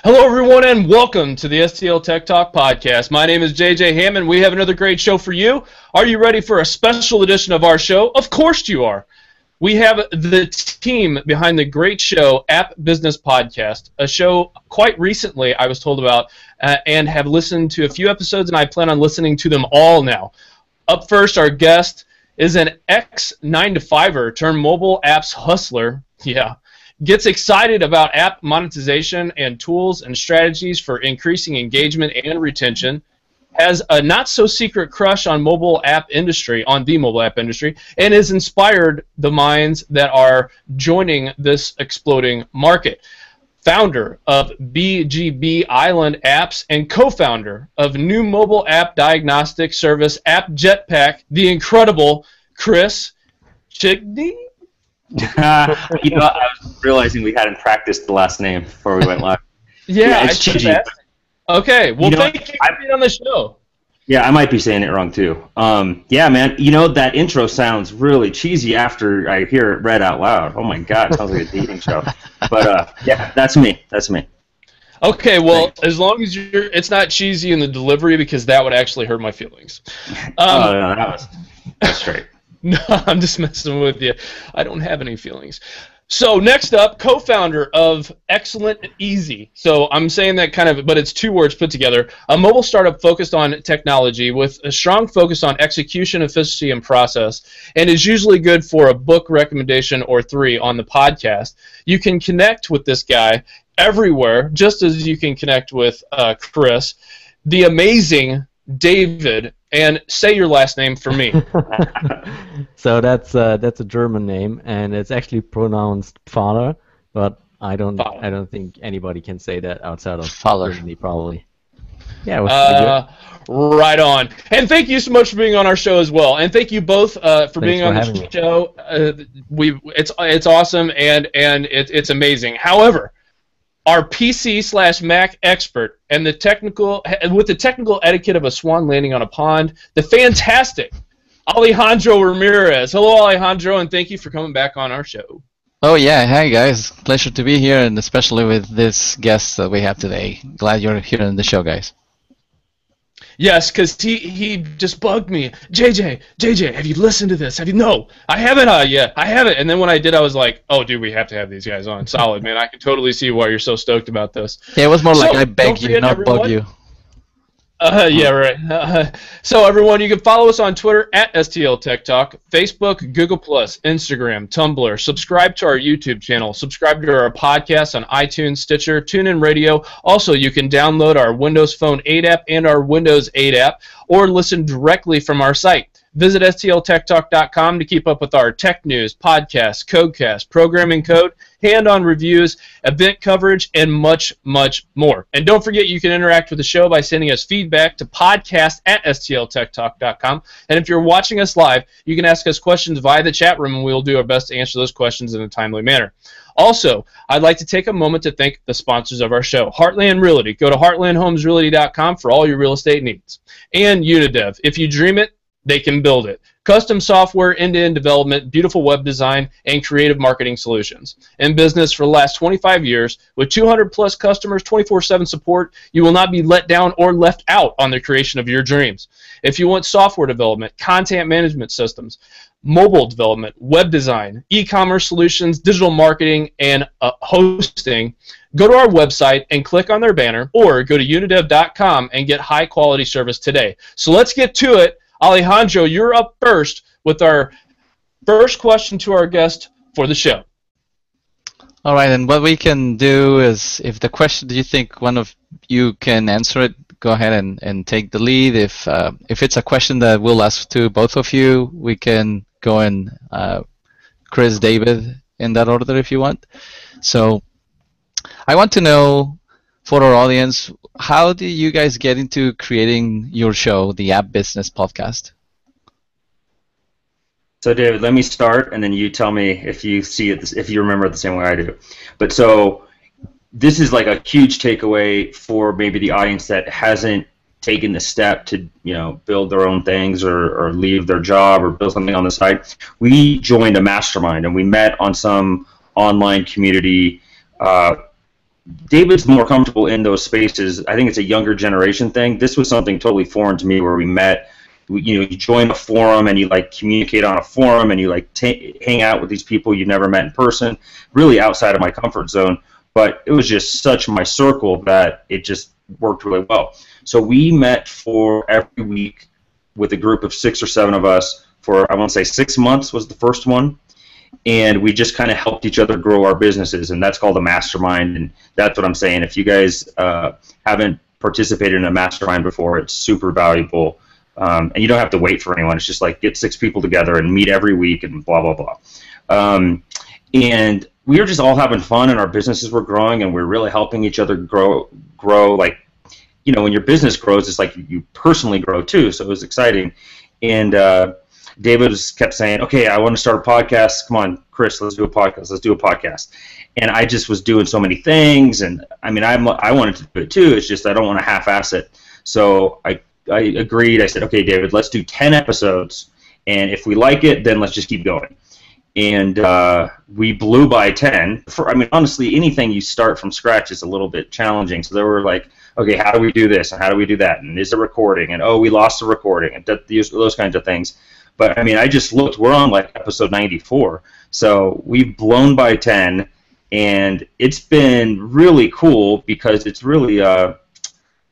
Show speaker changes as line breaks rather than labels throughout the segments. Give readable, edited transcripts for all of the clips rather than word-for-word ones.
Hello, everyone, and welcome to the STLTechTalk podcast. My name is JJ Hammond. We have another great show for you. Are you ready for a special edition of our show? Of course you are. We have the team behind the great show, App Business Podcast, a show quite recently I was told about and have listened to a few episodes, and I plan on listening to them all now. Up first, our guest is an ex-9-to-5er turned mobile apps hustler. Yeah. Gets excited about app monetization and tools and strategies for increasing engagement and retention, has a not-so-secret crush on the mobile app industry, and has inspired the minds that are joining this exploding market. Founder of BGB Island Apps and co-founder of new mobile app diagnostic service App Jetpack, the incredible Chris Chigny.
I was realizing we hadn't practiced the last name before we went live.
Yeah, it's Chigi. Okay, well, thank you for being on the show.
Yeah, I might be saying it wrong too. Yeah, man, that intro sounds really cheesy after I hear it read out loud. Oh my God, it sounds like a dating show. But yeah, that's me. That's me.
Okay, well, as long as it's not cheesy in the delivery, because that would actually hurt my feelings.
Oh no, that's straight.
No, I'm just messing with you. I don't have any feelings. So next up, co-founder of Excellent Easy. So I'm saying that kind of, but it's two words put together. A mobile startup focused on technology with a strong focus on execution, efficiency, and process, and is usually good for a book recommendation or 3 on the podcast. You can connect with this guy everywhere, just as you can connect with Chris, the amazing David, and say your last name for me.
So that's a German name, and it's actually pronounced Father, but I don't think anybody can say that outside of Germany, probably. Yeah, it was
right on. And thank you so much for being on our show as well. And thank you both for being on the show. It's awesome and it's amazing. However, our PC/Mac expert and with the technical etiquette of a swan landing on a pond, the fantastic Alejandro Ramirez. Hello, Alejandro, and thank you for coming back on our show.
Oh yeah, hi guys, pleasure to be here, and especially with this guest that we have today. Glad you're here on the show, guys.
Yes, because he just bugged me. JJ, have you listened to this? No, I haven't yet. I haven't. And then when I did, I was like, oh, dude, we have to have these guys on. Solid, man. I can totally see why you're so stoked about this.
Yeah, it was more like I beg you, not bug you.
Yeah, right. So, everyone, you can follow us on Twitter at STLTechTalk, Facebook, Google+, Instagram, Tumblr. Subscribe to our YouTube channel. Subscribe to our podcast on iTunes, Stitcher, TuneIn Radio. Also, you can download our Windows Phone 8 app and our Windows 8 app, or listen directly from our site. Visit STLTechTalk.com to keep up with our tech news, podcasts, codecast, programming code, hand-on reviews, event coverage, and much, much more. And don't forget, you can interact with the show by sending us feedback to podcast@STLTechTalk.com. And if you're watching us live, you can ask us questions via the chat room, and we'll do our best to answer those questions in a timely manner. Also, I'd like to take a moment to thank the sponsors of our show, Heartland Realty. Go to heartlandhomesrealty.com for all your real estate needs. And Unidev. If you dream it, they can build it. Custom software, end-to-end development, beautiful web design, and creative marketing solutions. In business for the last 25 years, with 200-plus customers, 24/7 support, you will not be let down or left out on the creation of your dreams. If you want software development, content management systems, mobile development, web design, e-commerce solutions, digital marketing, and hosting, go to our website and click on their banner, or go to unidev.com and get high-quality service today. So let's get to it. Alejandro, you're up first with our first question to our guest for the show.
All right, and what we can do is, if the question, do you think one of you can answer it, go ahead and take the lead. If it's a question that we'll ask to both of you, we can go in Chris, David, in that order if you want. So I want to know, for our audience, how do you guys get into creating your show, the App Business Podcast?
So David, let me start, and then you tell me if you see it, if you remember it the same way I do. But so this is like a huge takeaway for maybe the audience that hasn't taken the step to build their own things or leave their job or build something on the side. We joined a mastermind, and we met on some online community David's more comfortable in those spaces. I think it's a younger generation thing. This was something totally foreign to me, where we met. You join a forum and you like communicate on a forum and you like hang out with these people you've never met in person. Really outside of my comfort zone, but it was just such my circle that it just worked really well. So we met for every week with a group of 6 or 7 of us for, I want to say 6 months was the first one. And we just kind of helped each other grow our businesses, and that's called a mastermind. And that's what I'm saying. If you guys haven't participated in a mastermind before, it's super valuable. And you don't have to wait for anyone. It's just like get 6 people together and meet every week and blah, blah, blah. And we were just all having fun, and our businesses were growing, and we're really helping each other grow. Like, when your business grows, it's like you personally grow too, so it was exciting. And David kept saying, okay, I want to start a podcast. Come on, Chris, let's do a podcast. Let's do a podcast. And I just was doing so many things, and I mean, I wanted to do it too. It's just I don't want to half-ass it. So I agreed. I said, okay, David, let's do 10 episodes, and if we like it, then let's just keep going. And we blew by 10. I mean, honestly, anything you start from scratch is a little bit challenging. So they were like, okay, how do we do this, and how do we do that, and is it recording, and oh, we lost the recording, and those kinds of things. But I mean, I just looked. We're on like episode 94, so we've blown by 10, and it's been really cool because it's really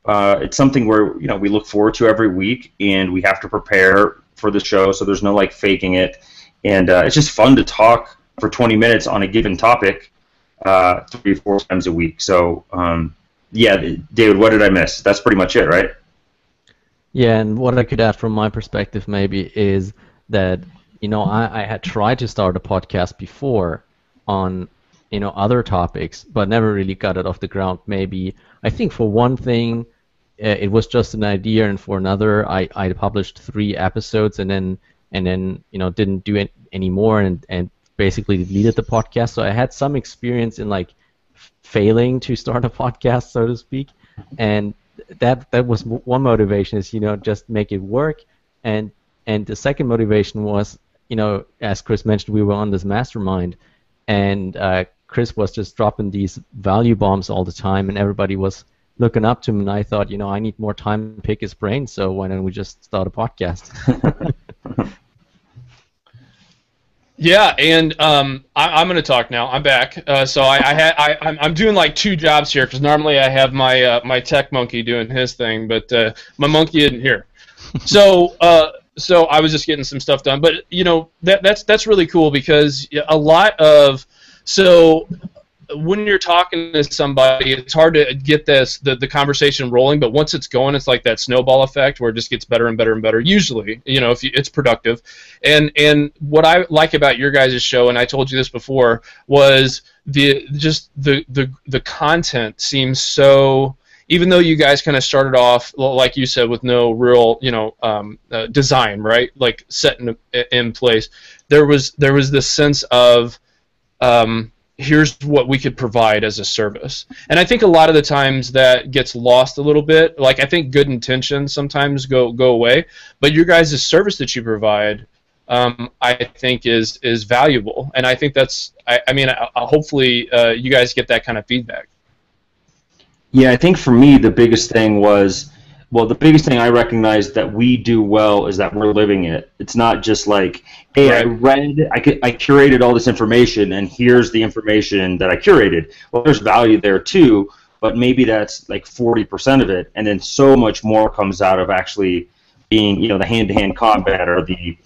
it's something where we look forward to every week, and we have to prepare for the show, so there's no like faking it, and it's just fun to talk for 20 minutes on a given topic 3 or 4 times a week. So yeah, David, what did I miss? That's pretty much it, right?
Yeah, and what I could add from my perspective maybe is that I had tried to start a podcast before on other topics, but never really got it off the ground. Maybe I think for one thing, it was just an idea, and for another, I published 3 episodes and then didn't do it anymore and basically deleted the podcast. So I had some experience in like failing to start a podcast, so to speak, and that was one motivation, is just make it work, and the second motivation was as Chris mentioned, we were on this mastermind, and Chris was just dropping these value bombs all the time, and everybody was looking up to him, and I thought, I need more time to pick his brain, so why don't we just start a podcast?
Yeah, and I'm going to talk now. I'm back. So I'm doing like 2 jobs here, because normally I have my tech monkey doing his thing, but my monkey isn't here. So I was just getting some stuff done. But that's really cool, because a lot of when you're talking to somebody, it's hard to get the conversation rolling, but once it's going, it's like that snowball effect where it just gets better and better and better. Usually, if it's productive. And what I like about your guys' show, and I told you this before, was the content seems so. Even though you guys kind of started off, like you said, with no real design, right, like set in place, there was this sense of here's what we could provide as a service. And I think a lot of the times that gets lost a little bit. Like, I think good intentions sometimes go away, but your guys' service that you provide, I think is valuable. And I think that's, I mean, hopefully you guys get that kind of feedback.
Yeah, I think for me the biggest thing was, the biggest thing I recognized that we do well is that we're living it. It's not just like, hey, I curated all this information, and here's the information that I curated. Well, there's value there too, but maybe that's like 40% of it, and then so much more comes out of actually being, the hand-to-hand combat or the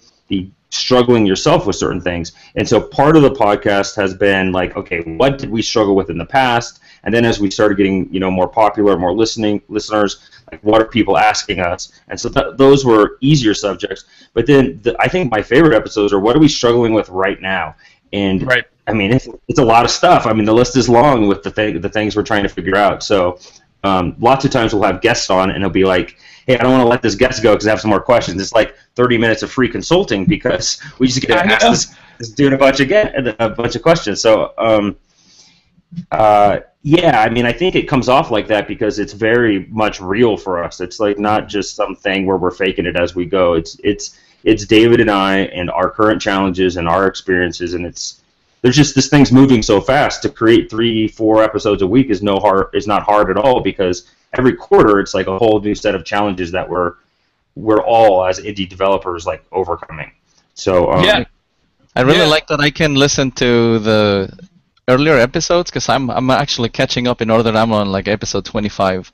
struggling yourself with certain things. And so part of the podcast has been like, okay, what did we struggle with in the past? And then as we started getting, more popular, more listeners, like what are people asking us? And so those were easier subjects. But then I think my favorite episodes are what are we struggling with right now? And right. I mean, it's a lot of stuff. I mean, the list is long with the things we're trying to figure out. So lots of times we'll have guests on, and it'll be like, hey, I don't want to let this guest go because I have some more questions. It's like 30 minutes of free consulting because we just get to ask this dude a bunch of questions. So, yeah, I mean, I think it comes off like that because it's very much real for us. It's like not just something where we're faking it as we go. It's David and I and our current challenges and our experiences, and it's there's just this thing's moving so fast. To create 3-4 episodes a week is not hard at all, because every quarter it's like a whole new set of challenges that we're all as indie developers like overcoming. So
yeah.
I really like that I can listen to the earlier episodes, because I'm actually catching up in order. I'm on like episode 25,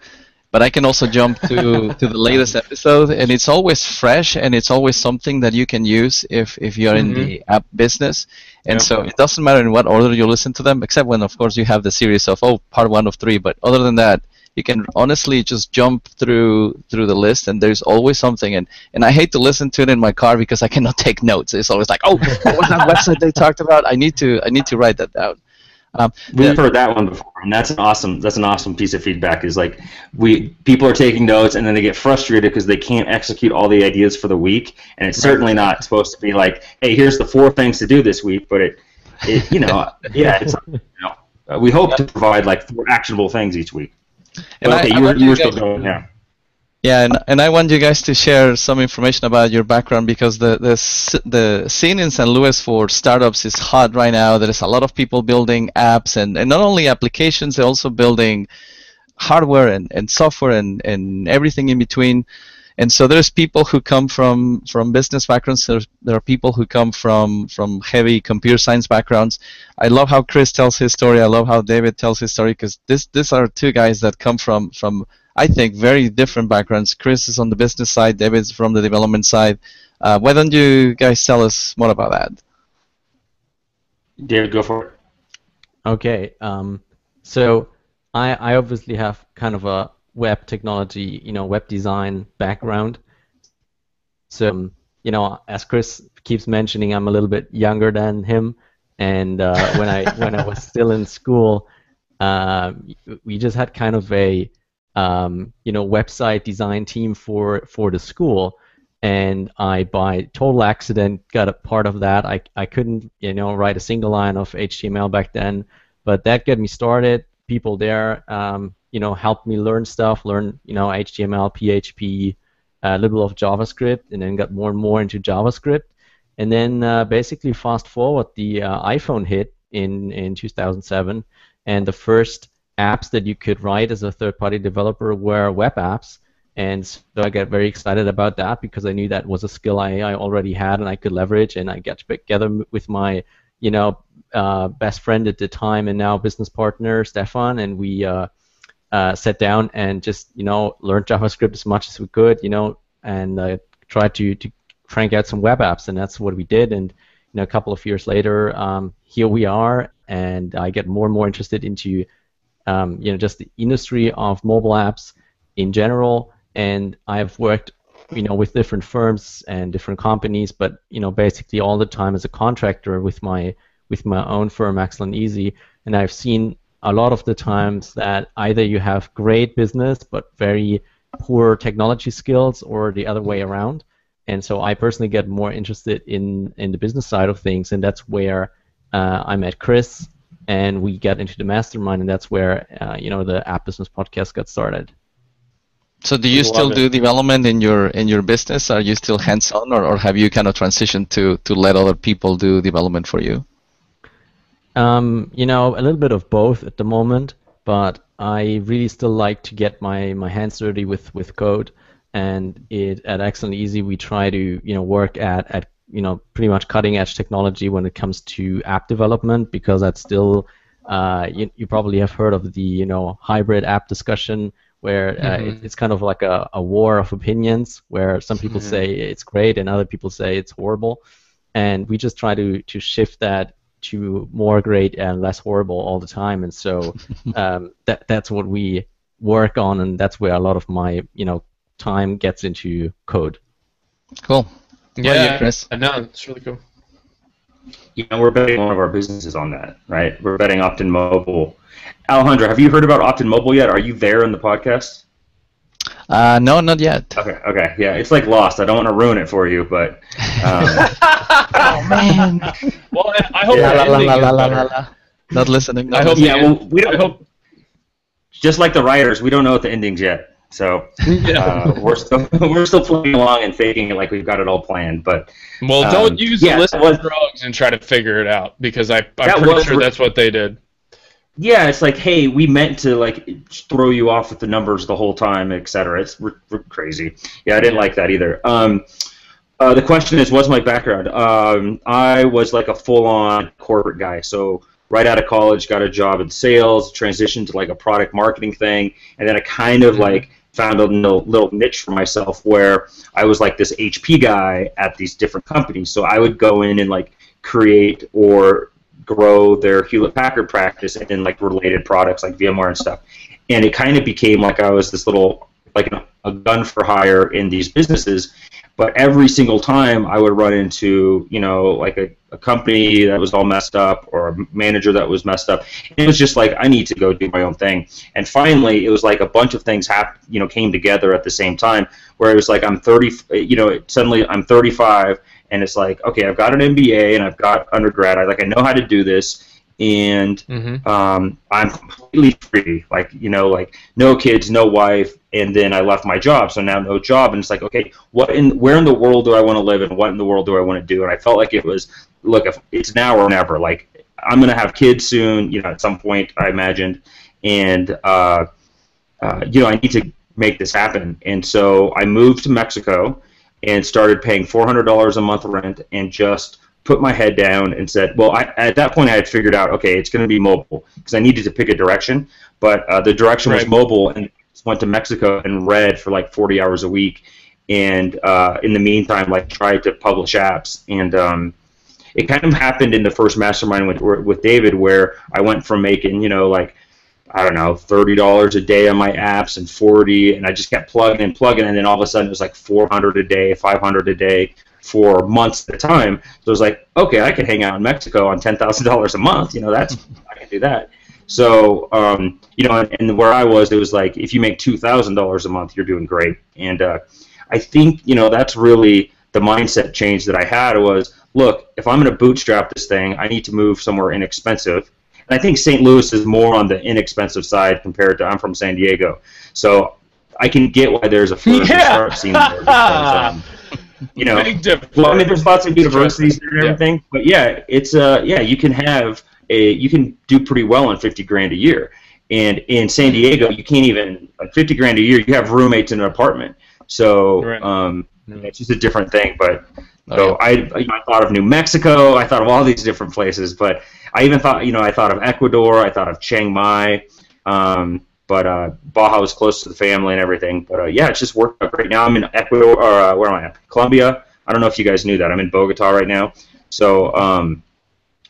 but I can also jump to the latest episode, and it's always fresh, and it's always something that you can use if you're in the app business. And so it doesn't matter in what order you listen to them, except when of course you have the series of part 1 of 3. But other than that, you can honestly just jump through the list, and there's always something. And I hate to listen to it in my car because I cannot take notes. It's always like, oh, what was that website they talked about? I need to write that down.
We've heard that one before, and that's an awesome piece of feedback. Is like people are taking notes, and then they get frustrated because they can't execute all the ideas for the week. And it's certainly not supposed to be like, hey, here's the 4 things to do this week. But it's we hope to provide like 4 actionable things each week.
And
okay, you were still going, yeah.
Yeah, and I want you guys to share some information about your background, because the scene in St. Louis for startups is hot right now. There is a lot of people building apps, and not only applications, they're also building hardware and software and everything in between. And so there's people who come from business backgrounds. There are people who come from heavy computer science backgrounds. I love how Chris tells his story. I love how David tells his story, because these are 2 guys that come from I think very different backgrounds. Chris is on the business side. David's from the development side. Why don't you guys tell us more about that?
David, go for it.
Okay. So I obviously have kind of a web technology, web design background. So, as Chris keeps mentioning, I'm a little bit younger than him, and when I was still in school, we just had kind of a website design team for the school, and I by total accident got a part of that. I couldn't write a single line of HTML back then, but that got me started. People there helped me learn HTML, PHP, a little of JavaScript, and then got more and more into JavaScript. And then basically fast forward, the iPhone hit in 2007, and the first apps that you could write as a third-party developer were web apps. And so I got very excited about that, because I knew that was a skill I already had and I could leverage. And I got together with my best friend at the time and now business partner, Stefan, and we sat down and just learned JavaScript as much as we could, and tried to crank out some web apps, and that's what we did. And a couple of years later, here we are, and I get more and more interested into just the industry of mobile apps in general. And I've worked with different firms and different companies, but basically all the time as a contractor with my own firm, Axel & Easy. And I've seen a lot of the times that either you have great business but very poor technology skills, or the other way around. And so I personally get more interested in the business side of things, and that's where I met Chris, and we got into the mastermind, and that's where the App Business Podcast got started.
So do you still do development in your business? Are you still hands-on, or have you kind of transitioned to let other people do development for you?
A little bit of both at the moment, but I really still like to get my hands dirty with code. And at Axel & Easy, we try to work at pretty much cutting edge technology when it comes to app development, because that's still you probably have heard of the hybrid app discussion, where it's kind of like a war of opinions, where some people say it's great and other people say it's horrible, and we just try to shift that to more great and less horrible all the time. And so that's what we work on, and that's where a lot of my time gets into code.
Cool.
Yeah,
Chris.
I know, it's really cool.
We're betting one of our businesses on that, right? We're betting Optin Mobile. Alejandro, have you heard about Optin Mobile yet? Are you there in the podcast?
No, not yet.
Okay, yeah, it's like Lost. I don't want to ruin it for you, but.
Oh man.
Well, I hope the ending is better.
Not listening.
I hope. Just like the writers, we don't know what the ending's yet. So we're still playing along and faking it like we've got it all planned. But
don't use the list of drugs and try to figure it out, because I'm pretty sure that's what they did.
Yeah, it's like, hey, we meant to like throw you off with the numbers the whole time, etc. It's crazy. Yeah, I didn't like that either. The question is, what's my background? I was like a full-on corporate guy. So right out of college, got a job in sales, transitioned to like a product marketing thing, and then I kind of like found a little niche for myself where I was like this HP guy at these different companies. So I would go in and like create or grow their Hewlett-Packard practice and then like related products like VMware and stuff. And it kind of became like I was this little, like a gun for hire in these businesses. But every single time I would run into, you know, like a company that was all messed up or a manager that was messed up. It was just like, I need to go do my own thing. And finally, it was like a bunch of things came together at the same time, where it was like I'm 30, suddenly I'm 35, and it's like, okay, I've got an MBA and I've got undergrad. I know how to do this, and I'm completely free. Like, like no kids, no wife, and then I left my job, so now no job, and it's like, okay, where in the world do I want to live, and what in the world do I want to do? And I felt like it was, look, if it's now or never. Like, I'm gonna have kids soon, at some point, I imagined, and I need to make this happen. And so I moved to Mexico and started paying $400 a month rent, and just put my head down and said, well, at that point I had figured out, okay, it's going to be mobile, because I needed to pick a direction, but the direction was mobile, and just went to Mexico and read for like 40 hours a week, and in the meantime, like, tried to publish apps. And it kind of happened in the first mastermind with David, where I went from making, like, I don't know, $30 a day on my apps, and $40, and I just kept plugging, and then all of a sudden it was like $400 a day, $500 a day for months at a time. So it was like, okay, I can hang out in Mexico on $10,000 a month. I can do that. So, and where I was, it was like, if you make $2,000 a month, you're doing great. And I think, that's really the mindset change that I had was, look, if I'm going to bootstrap this thing, I need to move somewhere inexpensive. And I think St. Louis is more on the inexpensive side compared to, I'm from San Diego. So I can get why there's a startup scene there. Because,
big difference.
Well, I mean, there's lots of universities there and everything, but yeah, it's you can do pretty well on $50,000 a year. And in San Diego, you can't even, like, $50,000 a year, you have roommates in an apartment. So it's just a different thing. But I thought of New Mexico, I thought of all these different places, but I even thought, I thought of Ecuador, I thought of Chiang Mai, but Baja was close to the family and everything. But yeah, it's just worked out great. Now I'm in Ecuador, or where am I at? Colombia. I don't know if you guys knew that. I'm in Bogota right now. So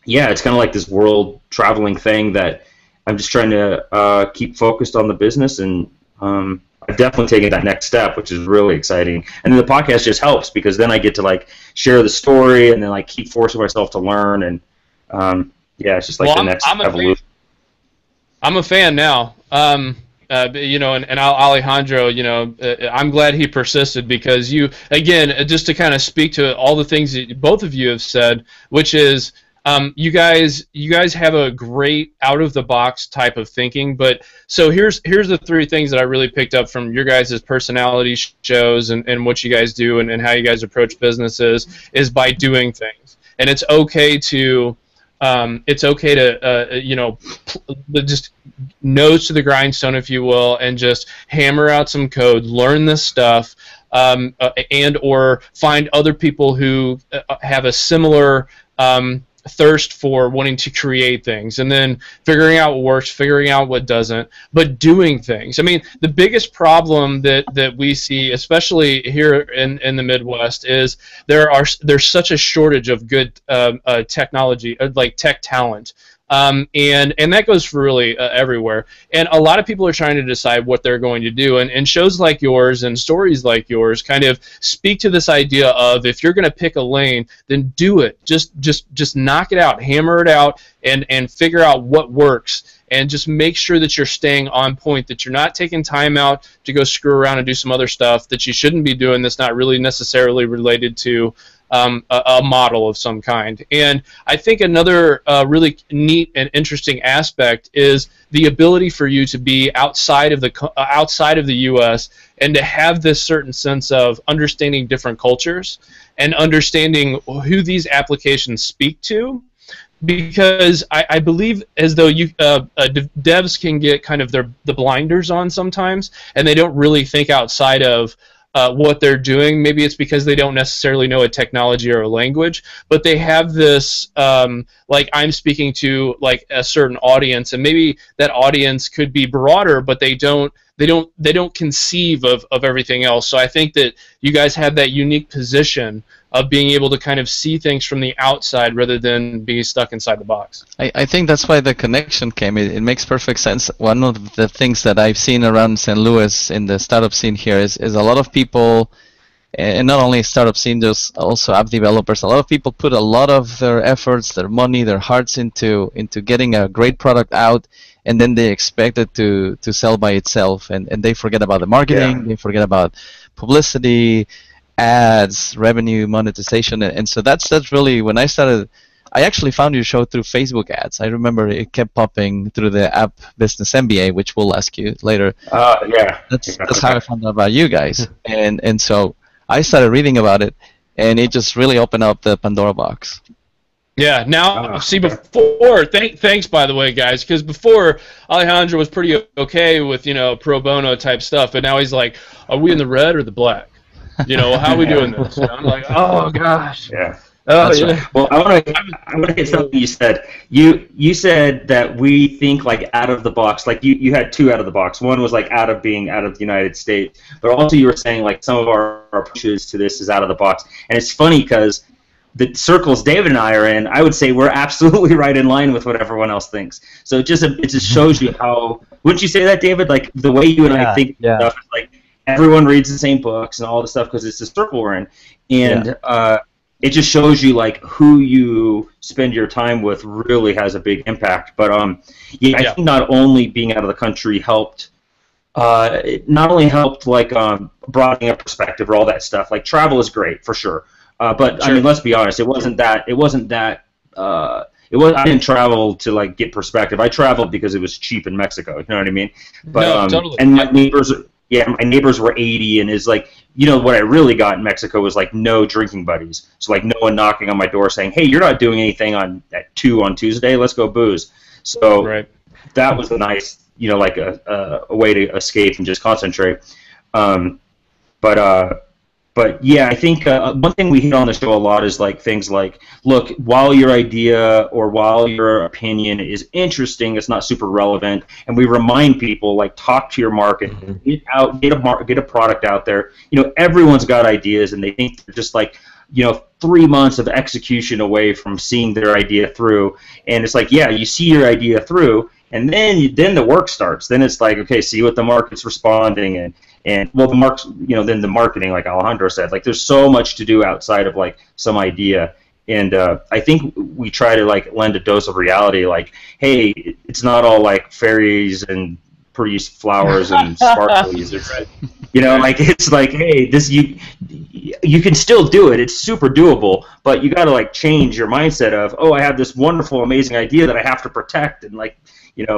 yeah, it's kind of like this world traveling thing that I'm just trying to keep focused on the business, and I've definitely taken that next step, which is really exciting. And then the podcast just helps, because then I get to like share the story, and then like keep forcing myself to learn, and yeah, it's just like the next evolution.
I'm a fan now. And Alejandro, I'm glad he persisted, because again, just to kind of speak to all the things that both of you have said, which is, you guys have a great out-of-the-box type of thinking. But so here's the three things that I really picked up from your guys' personality shows and what you guys do and how you guys approach businesses is by doing things. And it's okay to just nose to the grindstone, if you will, and just hammer out some code, learn this stuff, and or find other people who have a similar thirst for wanting to create things, and then figuring out what works, figuring out what doesn't, but doing things. I mean, the biggest problem that we see, especially here in the Midwest, is there's such a shortage of good technology, like tech talent. And that goes for really everywhere. And a lot of people are trying to decide what they're going to do. And shows like yours and stories like yours kind of speak to this idea of, if you're going to pick a lane, then do it. Just knock it out, hammer it out, and figure out what works. And just make sure that you're staying on point, that you're not taking time out to go screw around and do some other stuff that you shouldn't be doing, that's not really necessarily related to a model of some kind. And I think another really neat and interesting aspect is the ability for you to be outside of the U.S. and to have this certain sense of understanding different cultures and understanding who these applications speak to. Because I believe as though devs can get kind of the blinders on sometimes, and they don't really think outside of what they're doing. Maybe it's because they don't necessarily know a technology or a language, but they have this like I'm speaking to like a certain audience, and maybe that audience could be broader, but they don't conceive of everything else. So I think that you guys have that unique position of being able to kind of see things from the outside rather than being stuck inside the box.
I think that's why the connection came. It makes perfect sense. One of the things that I've seen around St. Louis in the startup scene here is a lot of people, and not only startup scene, just also app developers, a lot of people put a lot of their efforts, their money, their hearts into getting a great product out, and then they expect it to sell by itself, and they forget about the marketing, they forget about publicity, ads, revenue, monetization, and so that's really when I started. I actually found your show through Facebook ads. I remember it kept popping through the App Business MBA, which we'll ask you later.
Yeah.
That's how I found out about you guys, and so I started reading about it, and it just really opened up the Pandora box.
Yeah. Now, see, before, thanks by the way, guys, because before Alejandro was pretty okay with pro bono type stuff, but now he's like, are we in the red or the black? How are we doing this? And I'm like, oh gosh.
Yeah.
Oh,
that's
yeah.
Right. Well, I want to hit something you said. You said that we think like out of the box. Like you had two out of the box. One was like out of being out of the United States, but also you were saying like some of our approaches to this is out of the box. And it's funny because the circles David and I are in, I would say we're absolutely right in line with what everyone else thinks. So it just shows you how. Wouldn't you say that, David? Like the way you and I think stuff is like everyone reads the same books and all the stuff because it's the circle we're in, and it just shows you like who you spend your time with really has a big impact. But I think not only being out of the country helped. It not only helped like broadening a perspective or all that stuff. Like travel is great for sure. But I mean, let's be honest. It wasn't that. I didn't travel to like get perspective. I traveled because it was cheap in Mexico. You know what I mean? But
no, totally.
And my neighbors were 80, and is like, what I really got in Mexico was like no drinking buddies. So like no one knocking on my door saying, "Hey, you're not doing anything at 2 on Tuesday. Let's go booze." So that was a nice, like a way to escape and just concentrate. But yeah, I think one thing we hit on the show a lot is like things like, look, while your idea or while your opinion is interesting, it's not super relevant, and we remind people like talk to your market, get a product out there. Everyone's got ideas, and they think they're just like 3 months of execution away from seeing their idea through, and it's like you see your idea through. And then the work starts. Then it's like, okay, see what the market's responding, and well, then the marketing, like Alejandro said, like there's so much to do outside of like some idea. And I think we try to like lend a dose of reality, like, hey, it's not all like fairies and pretty flowers and sparklies. It's like it's like, hey, this you can still do it. It's super doable, but you got to like change your mindset of, oh, I have this wonderful, amazing idea that I have to protect and like.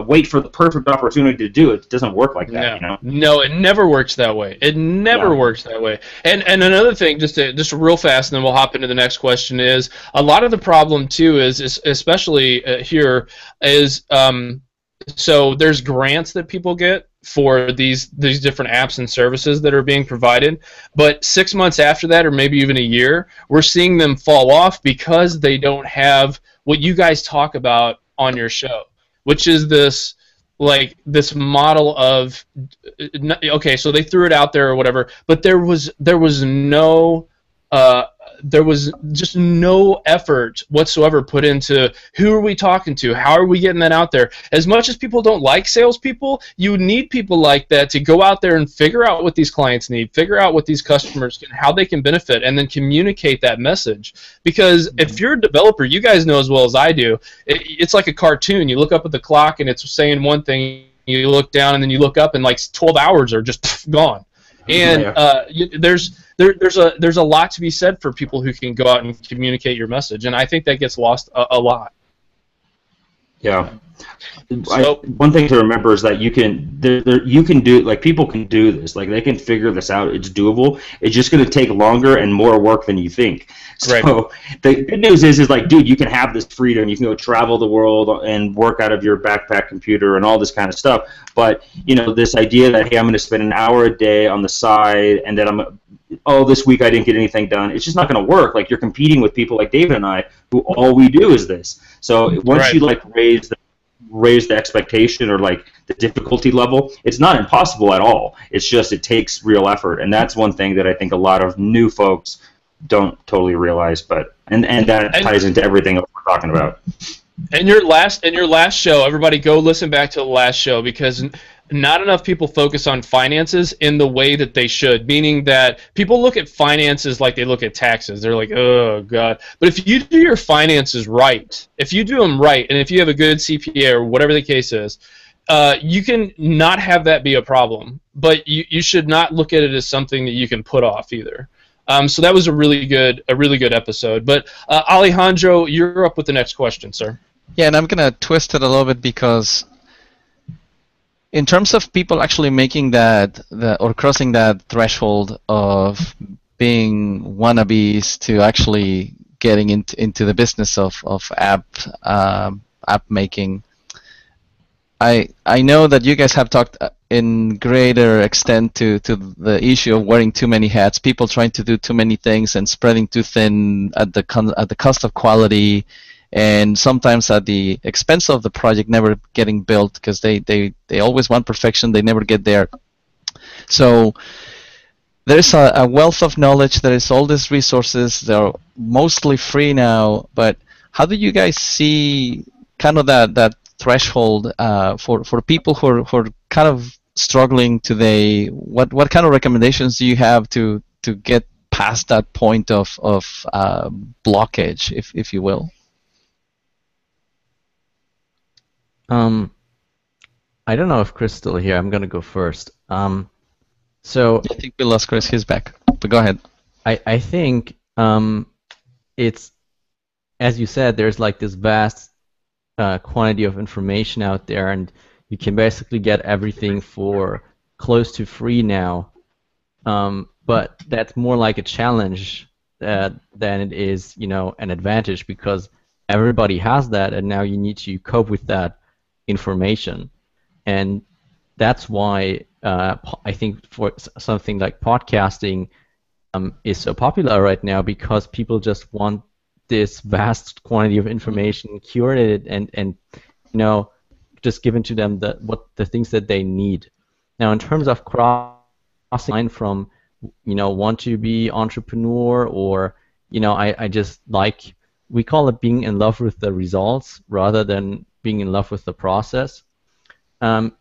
Wait for the perfect opportunity to do it. It doesn't work like that.
No, it never works that way. It never works that way. And another thing, just real fast, and then we'll hop into the next question, is a lot of the problem too is especially here is so there's grants that people get for these different apps and services that are being provided, but 6 months after that, or maybe even a year, we're seeing them fall off because they don't have what you guys talk about on your show. Which is this model of, okay, so they threw it out there or whatever, but there was just no effort whatsoever put into who are we talking to, how are we getting that out there. As much as people don't like salespeople, you need people like that to go out there and figure out what these clients need, figure out what these customers can, how they can benefit, and then communicate that message. Because if you're a developer, you guys know as well as I do, it's like a cartoon. You look up at the clock and it's saying one thing, you look down and then you look up and like 12 hours are just gone. And there's there's a lot to be said for people who can go out and communicate your message, and I think that gets lost a lot.
Yeah.
So,
one thing to remember is that you can do, like, people can do this, like, they can figure this out. It's doable. It's just going to take longer and more work than you think. So
right.
The good news is like, dude, you can have this freedom. You can go travel the world and work out of your backpack computer and all this kind of stuff. But this idea that, hey, I'm going to spend an hour a day on the side, and then this week I didn't get anything done. It's just not going to work. Like, you're competing with people like David and I, who all we do is this. So once
right.
you like raise the expectation or like the difficulty level, it's not impossible at all. It's just it takes real effort, and that's one thing that I think a lot of new folks don't totally realize. But and that ties into everything else we're talking about.
And your last show, everybody go listen back to the last show, because not enough people focus on finances in the way that they should, meaning that people look at finances like they look at taxes. They're like, oh, God. But if you do your finances right, if you do them right, and if you have a good CPA or whatever the case is, you can not have that be a problem. But you should not look at it as something that you can put off either. So that was a really good episode. But Alejandro, you're up with the next question, sir.
Yeah, and I'm going to twist it a little bit, because in terms of people actually making or crossing that threshold of being wannabes to actually getting into the business of app making, I know that you guys have talked in greater extent to the issue of wearing too many hats, people trying to do too many things and spreading too thin at the cost of quality, and sometimes at the expense of the project never getting built, because they always want perfection, they never get there. So there's a wealth of knowledge, there is all these resources, they're mostly free now, but how do you guys see kind of that threshold for people who are kind of struggling today? What kind of recommendations do you have to get past that point of blockage, if you will?
I don't know if Chris is still here. I'm gonna go first. So
I think we lost Chris. He's back. But go ahead.
I think it's, as you said, there's like this vast quantity of information out there, and you can basically get everything for close to free now. But that's more like a challenge than it is, an advantage, because everybody has that, and now you need to cope with that information. And that's why I think for something like podcasting is so popular right now, because people just want this vast quantity of information curated and just given to them the things that they need. Now, in terms of crossing line from want to be entrepreneur, or I just like, we call it being in love with the results rather than being in love with the process.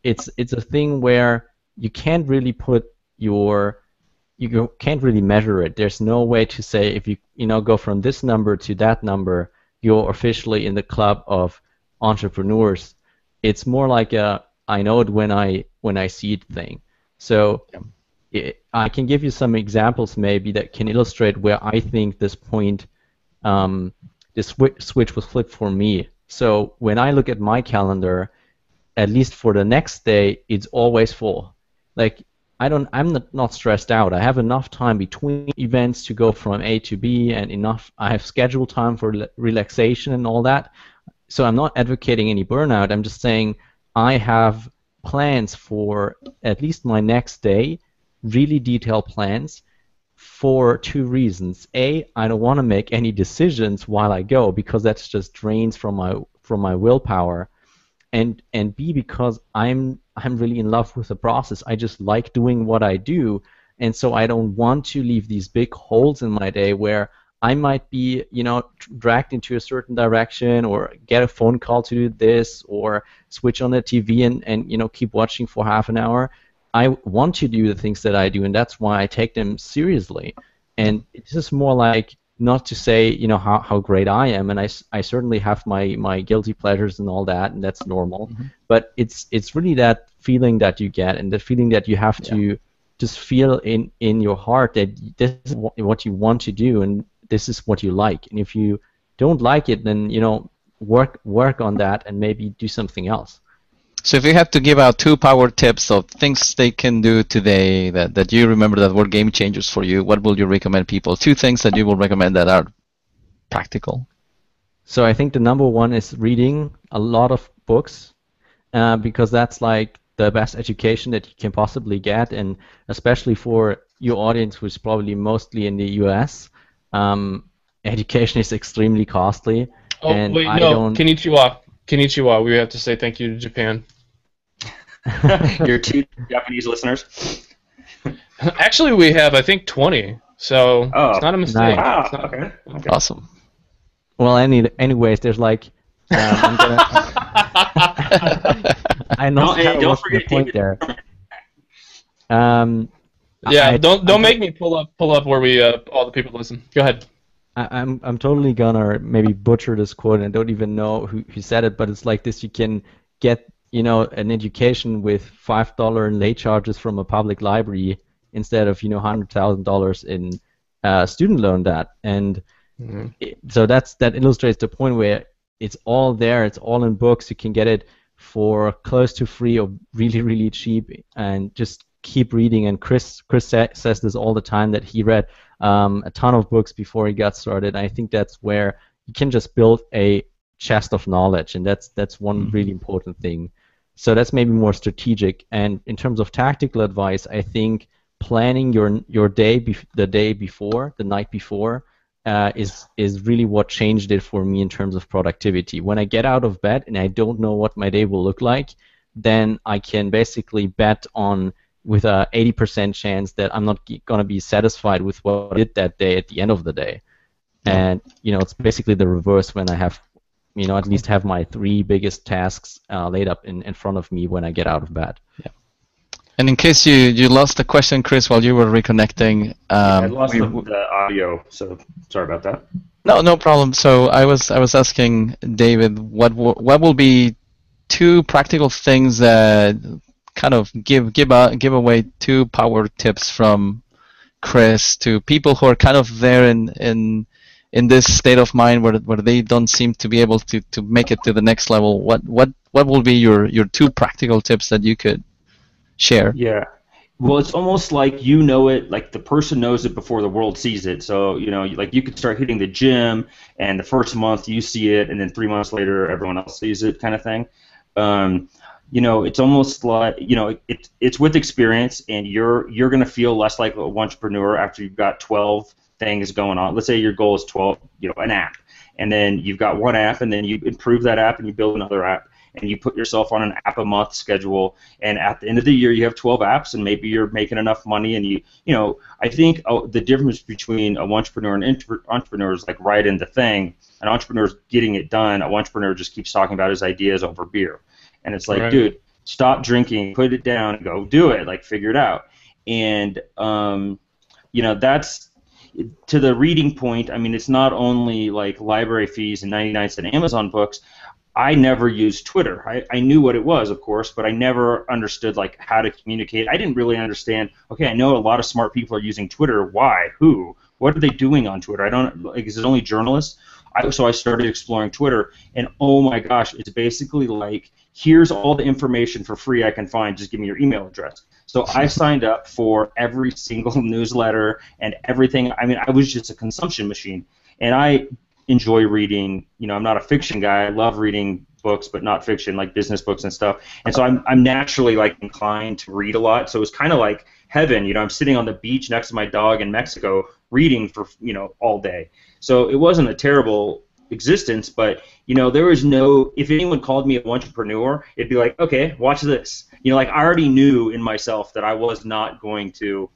It's a thing where you can't really you can't really measure it. There's no way to say, if you go from this number to that number, you're officially in the club of entrepreneurs. It's more like a I know it when I see it thing. So I can give you some examples maybe that can illustrate where I think this point, this switch was flipped for me. So when I look at my calendar, at least for the next day, it's always full. Like, I'm not stressed out. I have enough time between events to go from A to B, and I have scheduled time for relaxation and all that. So I'm not advocating any burnout. I'm just saying I have plans for at least my next day, really detailed plans, for two reasons. A, I don't want to make any decisions while I go, because that's just drains from my willpower. And B, because I'm really in love with the process. I just like doing what I do, and so I don't want to leave these big holes in my day where I might be, dragged into a certain direction, or get a phone call to do this, or switch on the TV and keep watching for half an hour. I want to do the things that I do, and that's why I take them seriously. And it's just more like, not to say how great I am, and I certainly have my guilty pleasures and all that, and that's normal. Mm-hmm. But it's really that feeling that you get, and the feeling that you have to just feel in your heart that this is what you want to do and this is what you like. And if you don't like it, then work on that and maybe do something else.
So if you had to give out 2 power tips of things they can do today that you remember that were game changers for you, what will you recommend people? 2 things that you will recommend that are practical.
So I think the number one is reading a lot of books, because that's like the best education that you can possibly get, and especially for your audience, who's probably mostly in the US, education is extremely costly.
Oh,
and
wait,
I
no,
don't...
Konnichiwa. We have to say thank you to Japan.
Your 2 Japanese listeners?
Actually, we have, I think, 20, so it's not a mistake.
Nice.
Wow, okay.
Awesome.
Well, anyways, there's like... I'm gonna... I know
don't forget
the point there.
Yeah, don't make me pull up where we all the people listen. Go ahead.
I'm totally gonna maybe butcher this quote, and I don't even know who said it, but it's like this: you can get an education with $5 in late charges from a public library instead of $100,000 in student loan debt, and so that illustrates the point where it's all there, it's all in books. You can get it for close to free or really, really cheap, and just keep reading. And Chris says this all the time, that he read a ton of books before he got started. I think that's where you can just build a chest of knowledge, and that's one really important thing. So that's maybe more strategic. And in terms of tactical advice, I think planning your day the day before, the night before, is really what changed it for me in terms of productivity. When I get out of bed and I don't know what my day will look like, then I can basically bet on with a 80% chance that I'm not going to be satisfied with what I did that day at the end of the day. And it's basically the reverse when I have, at least have my 3 biggest tasks laid up in front of me when I get out of bed.
Yeah. And in case you lost the question, Chris, while you were reconnecting,
I lost the audio, so sorry about that.
No problem. So I was asking David, what will be 2 practical things that kind of give away 2 power tips from Chris to people who are kind of there in this state of mind where they don't seem to be able to make it to the next level. What will be your 2 practical tips that you could share?
Yeah. Well, it's almost like it, like the person knows it before the world sees it. So, like you could start hitting the gym, and the first month you see it, and then 3 months later everyone else sees it, kind of thing. It's almost like, it's with experience, and you're going to feel less like an entrepreneur after you've got 12 things going on. Let's say your goal is 12, an app, and then you've got one app, and then you improve that app, and you build another app, and you put yourself on an app a month schedule, and at the end of the year you have 12 apps, and maybe you're making enough money, and I think the difference between an entrepreneur and entrepreneur is like right in the thing. An entrepreneur's getting it done. An entrepreneur just keeps talking about his ideas over beer. And it's like, dude, stop drinking, put it down, and go do it, like figure it out. And, that's, to the reading point, I mean, it's not only like library fees and 99-cent Amazon books. I never used Twitter. I knew what it was, of course, but I never understood like how to communicate. I didn't really understand, okay, I know a lot of smart people are using Twitter. Why? Who? What are they doing on Twitter? Is it only journalists? So I started exploring Twitter, and oh my gosh, it's basically like, here's all the information for free I can find, just give me your email address. So I signed up for every single newsletter and everything. I mean, I was just a consumption machine, and I enjoy reading. I'm not a fiction guy. I love reading books, but not fiction, like business books and stuff. And so I'm naturally like inclined to read a lot. So it was kind of like heaven. I'm sitting on the beach next to my dog in Mexico reading for all day. So it wasn't a terrible existence, but there was no, if anyone called me an entrepreneur, it'd be like, okay, watch this. Like I already knew in myself that I was not going to.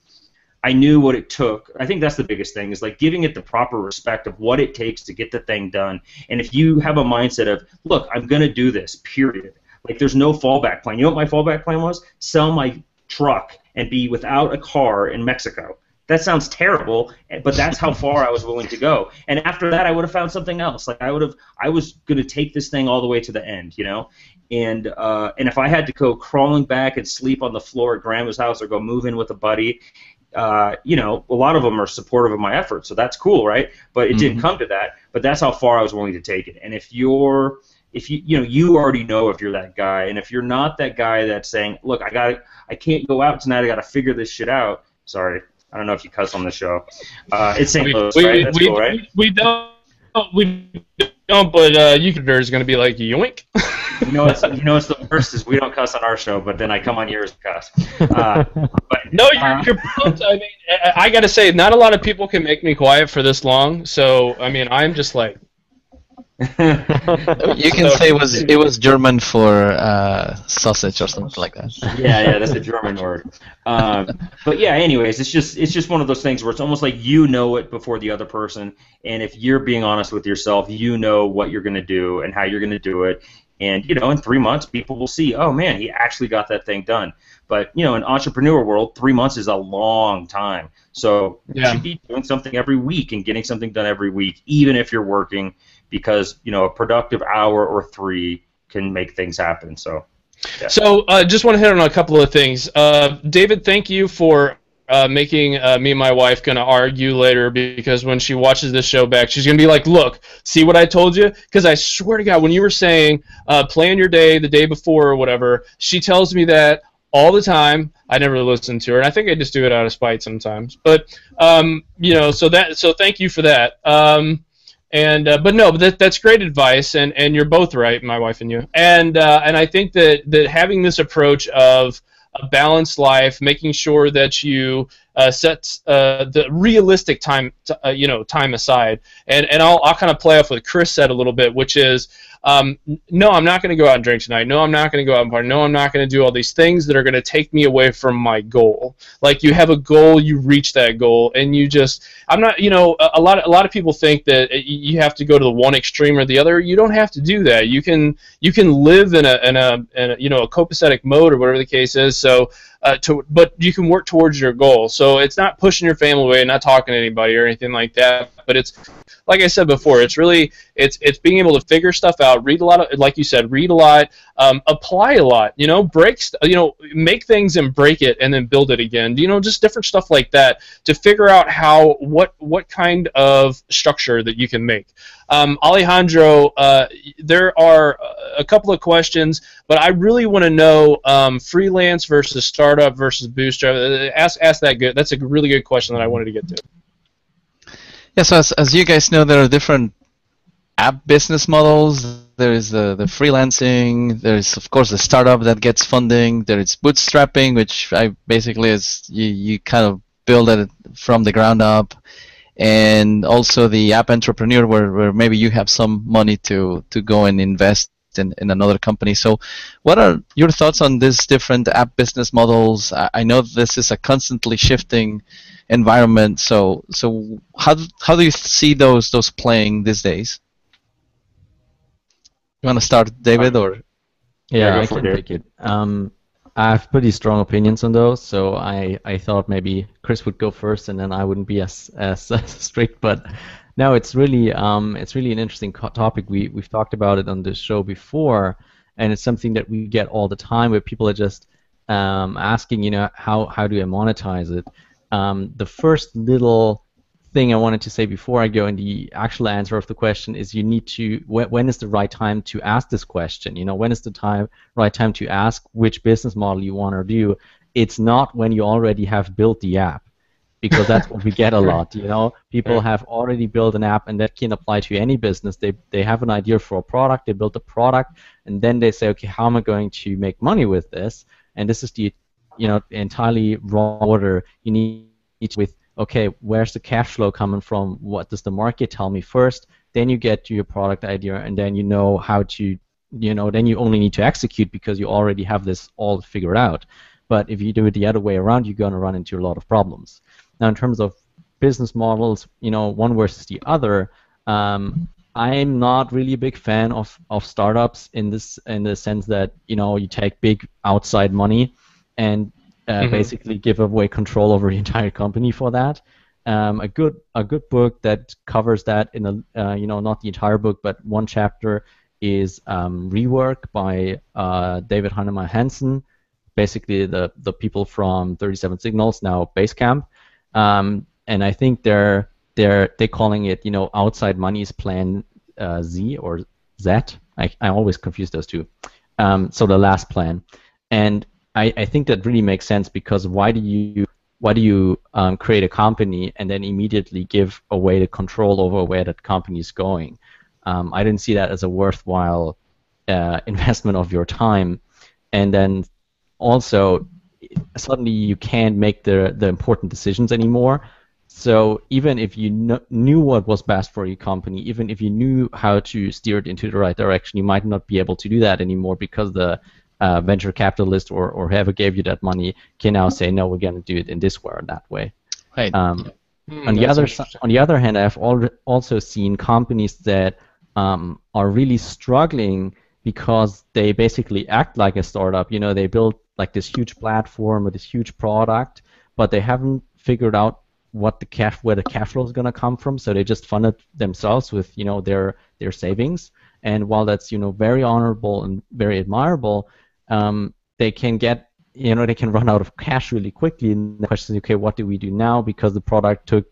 I knew what it took. I think that's the biggest thing, is like giving it the proper respect of what it takes to get the thing done. And if you have a mindset of, look, I'm going to do this, period. Like there's no fallback plan. You know what my fallback plan was? Sell my truck and be without a car in Mexico. that sounds terrible, but that's how far I was willing to go. And after that, I would have found something else. Like I was going to take this thing all the way to the end, you know. And if I had to go crawling back and sleep on the floor at grandma's house or go move in with a buddy, you know, a lot of them are supportive of my efforts, so that's cool, right? But it didn't come to that. But that's how far I was willing to take it. And if you know, you already know if you're that guy, and if you're not that guy that's saying, look, I can't go out tonight, I got to figure this shit out. Sorry, I don't know if you cuss on the show. It's St. Louis, right? That's cool, right?
We don't, but you is going to be like, yoink.
You know what's the worst is we don't cuss on our show, but then I come on yours and cuss. But
no, you're pumped. I mean, I got to say, not a lot of people can make me quiet for this long. So, I mean, I'm just like.
You can say it was German for sausage or something like that.
Yeah, that's a German word. But yeah, anyways, it's just one of those things where it's almost like you know it before the other person, and if you're being honest with yourself, you know what you're going to do and how you're going to do it. And, you know, in 3 months, people will see, oh, man, he actually got that thing done. But, you know, in entrepreneur world, 3 months is a long time. So you should be doing something every week and getting something done every week, even if you're working, because, you know, a productive hour or 3 can make things happen. So, yeah.
So just want to hit on a couple of things. David, thank you for making me and my wife going to argue later, because when she watches this show back, she's going to be like, look, see what I told you? Because I swear to God, when you were saying plan your day the day before or whatever, she tells me that all the time. I never listen to her, and I think I just do it out of spite sometimes. But, you know, so thank you for that. But that's great advice, and you're both right, my wife and you. And I think that having this approach of a balanced life, making sure that you set the realistic time, time aside. And I'll kind of play off what Chris said a little bit, which is, no, I'm not going to go out and drink tonight. No, I'm not going to go out and party. No, I'm not going to do all these things that are going to take me away from my goal. Like, you have a goal, you reach that goal, and you just, I'm not, you know, a lot of people think that you have to go to the one extreme or the other. You don't have to do that. You can live in a you know, a copacetic mode or whatever the case is. So, but you can work towards your goal. So it's not pushing your family away, not talking to anybody or anything like that. But it's, like I said before, it's really it's being able to figure stuff out, read a lot of, like you said, read a lot, apply a lot. You know, make things and break it and then build it again. You know, just different stuff like that to figure out what kind of structure that you can make. Alejandro, there are a couple of questions, but I really want to know freelance versus startup versus bootstrap. Ask that good. That's a really good question that I wanted to get to.
Yeah, so as you guys know, there are different app business models. There is the freelancing. There is, of course, the startup that gets funding. There is bootstrapping, which basically is you kind of build it from the ground up. And also the app entrepreneur, where maybe you have some money to go and invest in another company. So what are your thoughts on these different app business models? I know this is a constantly shifting environment. So how do you see those playing these days? You want to start, David, or?
Yeah, I can take it. I have pretty strong opinions on those, so I thought maybe Chris would go first, and then I wouldn't be as strict. But no, it's really an interesting topic. We've talked about it on this show before, and it's something that we get all the time, where people are just asking, you know, how do I monetize it? The first little thing I wanted to say before I go in the actual answer of the question is, you need to, when is the right time to ask this question? You know, when is the right time to ask which business model you want to do? It's not when you already have built the app, because that's what we get a lot. You know, people have already built an app, and that can apply to any business. They have an idea for a product, they build a product, and then they say, okay, how am I going to make money with this? And this is the, you know, entirely wrong order. You need to, with, okay, where's the cash flow coming from? What does the market tell me first? Then you get to your product idea, and then you know how to, you know, then you only need to execute, because you already have this all figured out. But if you do it the other way around, you're going to run into a lot of problems. Now, in terms of business models, you know, one versus the other, I'm not really a big fan of startups in the sense that, you know, you take big outside money, and basically give away control over the entire company for that. A good book that covers that in a not the entire book, but one chapter is Rework by David Heinemeier Hansen, basically the people from 37 Signals, now Basecamp, and I think they're calling it Outside Money's Plan Z or Z. I always confuse those two. So the last plan, and I think that really makes sense, because why do you create a company and then immediately give away the control over where that company is going? I didn't see that as a worthwhile investment of your time, and then also suddenly you can't make the important decisions anymore. So even if you knew what was best for your company, even if you knew how to steer it into the right direction, you might not be able to do that anymore, because the venture capitalist or whoever gave you that money can now say, no, we're going to do it in this way or that way.
Right.
On the other hand, I've also seen companies that are really struggling because they basically act like a startup. They build like this huge platform or this huge product, but they haven't figured out where the cash flow is going to come from. So they just fund it themselves with their savings. And while that's very honorable and very admirable, they can get they can run out of cash really quickly. And the question is, okay, what do we do now? Because the product took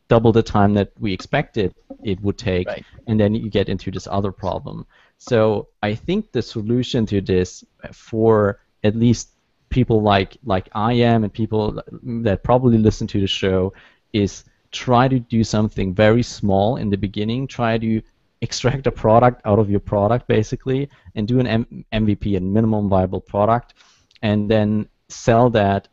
double the time that we expected it would take,
right.
And then you get into this other problem. So I think the solution to this, for at least people like I am and people that probably listen to the show, is try to do something very small in the beginning. Try to extract a product out of your product, basically, and do an MVP, a minimum viable product, and then sell that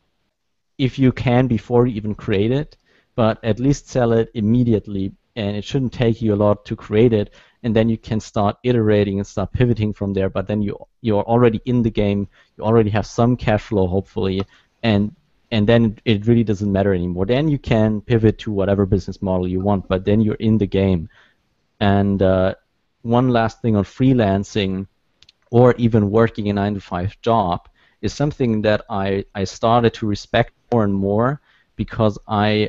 if you can before you even create it, but at least sell it immediately, and it shouldn't take you a lot to create it, and then you can start iterating and start pivoting from there. But then you're already in the game, you already have some cash flow, hopefully, and then it really doesn't matter anymore. Then you can pivot to whatever business model you want, but then you're in the game. And one last thing on freelancing, or even working a 9-to-5 job, is something that I started to respect more and more, because I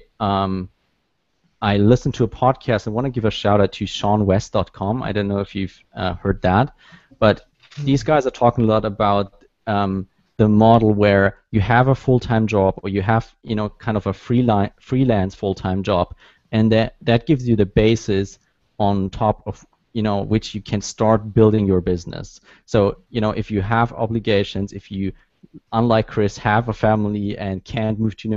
listened to a podcast. I want to give a shout out to SeanWest.com. I don't know if you've heard that, but these guys are talking a lot about the model where you have a full-time job, or you have kind of a freelance full-time job, and that gives you the basis on top of which you can start building your business. So if you have obligations, if you, unlike Chris, have a family and can't move to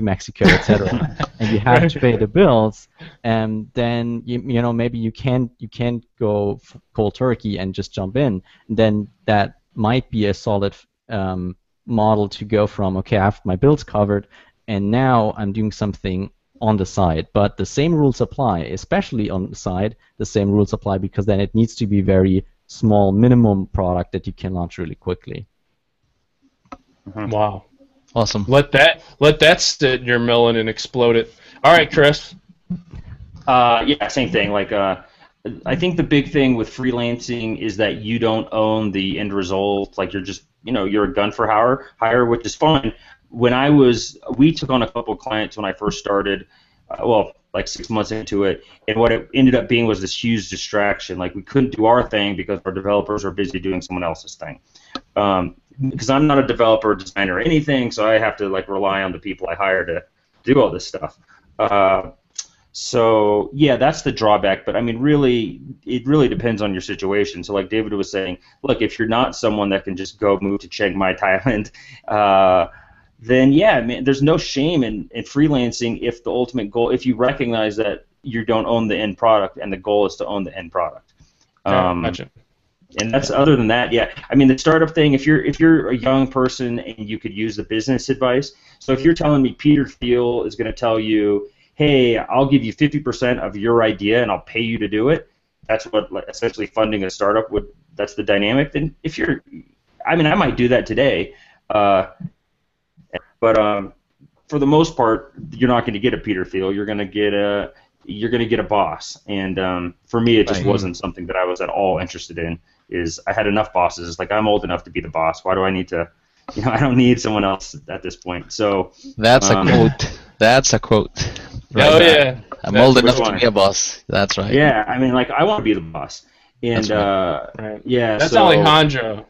Mexico, etc., and you have to pay the bills, and then maybe you can't go cold turkey and just jump in. Then that might be a solid model to go from, okay, I have my bills covered, and now I'm doing something on the side. But the same rules apply, especially on the side. The same rules apply, because then it needs to be very small, minimum product that you can launch really quickly.
Wow.
Awesome.
Let that sit in your melon and explode it. All right, Chris.
Yeah, same thing. Like, I think the big thing with freelancing is that you don't own the end result. Like, you're just, you're a gun for hire, which is fine. We took on a couple of clients when I first started, like 6 months into it, and what it ended up being was this huge distraction. Like, we couldn't do our thing because our developers are busy doing someone else's thing. Because I'm not a developer, designer, or anything, so I have to rely on the people I hire to do all this stuff. So yeah, that's the drawback. But I mean, really, it really depends on your situation. So like David was saying, look, if you're not someone that can just go move to Chiang Mai, Thailand, then yeah, man, there's no shame in freelancing if the ultimate goal, if you recognize that you don't own the end product and the goal is to own the end product.
Gotcha.
And that's, other than that, yeah. I mean, the startup thing, if you're a young person and you could use the business advice, so if you're telling me Peter Thiel is going to tell you, hey, I'll give you 50% of your idea and I'll pay you to do it, that's what essentially funding a startup would, that's the dynamic. Then if you're, I mean, I might do that today, but for the most part, you're not going to get a Peter Thiel. You're going to get a boss. And for me, it just wasn't something that I was at all interested in. Is I had enough bosses. It's like, I'm old enough to be the boss. Why do I need to I don't need someone else at this point. So
that's a quote. That's a quote.
Right. Oh yeah.
I'm old enough to be a boss. That's right.
Yeah, I mean, like I want to be the boss, and
right.
yeah.
That's
so,
Alejandro.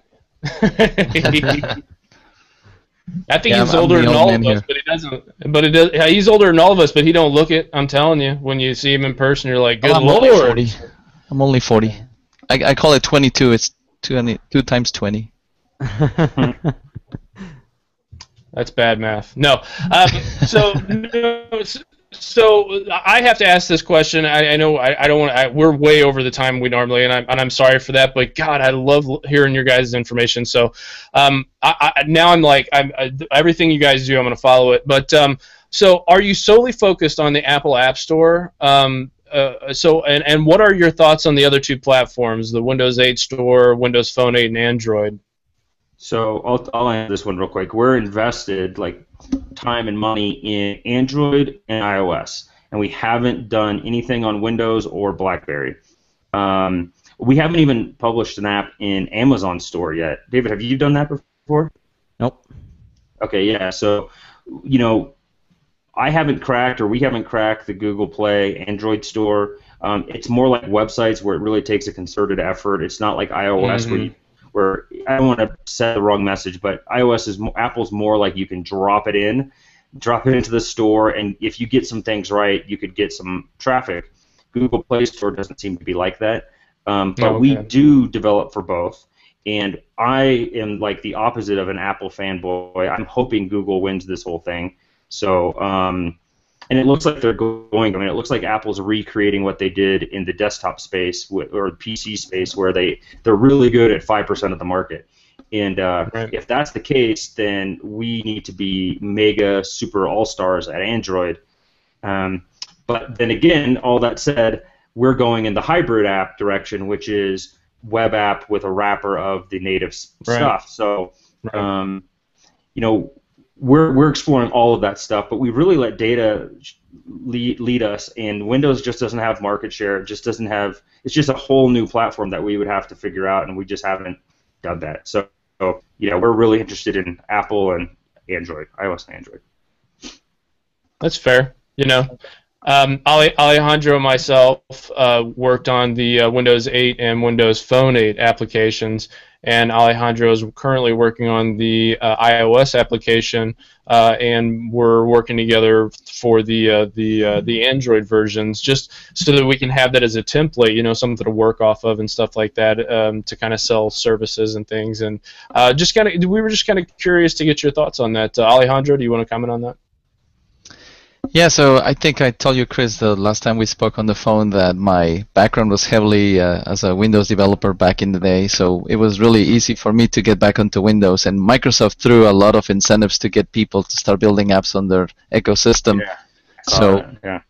I think he's older than all of us, but he doesn't. But he's older than all of us, but he don't look it. I'm telling you, when you see him in person, you're like, "Good Lord!"
I'm only 40. I call it 22. It's 2 times 20.
That's bad math. No. So I have to ask this question. I know I don't want. We're way over the time we normally, and I'm sorry for that. But God, I love hearing your guys' information. So now I'm like, everything you guys do, I'm going to follow it. But so are you solely focused on the Apple App Store? And what are your thoughts on the other two platforms, the Windows 8 Store, Windows Phone 8, and Android?
So I'll answer this one real quick. We're invested like time and money in Android and iOS, and we haven't done anything on Windows or BlackBerry. We haven't even published an app in Amazon Store yet. David, have you done that before?
Nope.
Okay, yeah. So, I haven't cracked, or we haven't cracked the Google Play Android Store. It's more like websites where it really takes a concerted effort. It's not like iOS where I don't want to set the wrong message, but iOS is Apple's more like you can drop it into the store, and if you get some things right, you could get some traffic. Google Play Store doesn't seem to be like that, but we do develop for both. And I am like the opposite of an Apple fanboy. I'm hoping Google wins this whole thing. So, and it looks like they're going. I mean, it looks like Apple's recreating what they did in the desktop space or PC space, where they're really good at 5% of the market. And if that's the case, then we need to be mega super all-stars at Android. But then again, all that said, we're going in the hybrid app direction, which is web app with a wrapper of the native stuff. So, we're exploring all of that stuff, but we really let data lead us, and Windows just doesn't have market share. It just doesn't have. It's just a whole new platform that we would have to figure out, and we just haven't done that. So we're really interested in Apple and Android, iOS and Android.
That's fair. Alejandro and myself worked on the Windows 8 and Windows Phone 8 applications, and Alejandro is currently working on the iOS application, and we're working together for the Android versions, just so that we can have that as a template, something to work off of and stuff like that, to kind of sell services and things. And we were just kind of curious to get your thoughts on that. Alejandro, do you want to comment on that?
Yeah, so I think I told you, Chris, the last time we spoke on the phone that my background was heavily as a Windows developer back in the day, so it was really easy for me to get back onto Windows, and Microsoft threw a lot of incentives to get people to start building apps on their ecosystem.
Yeah.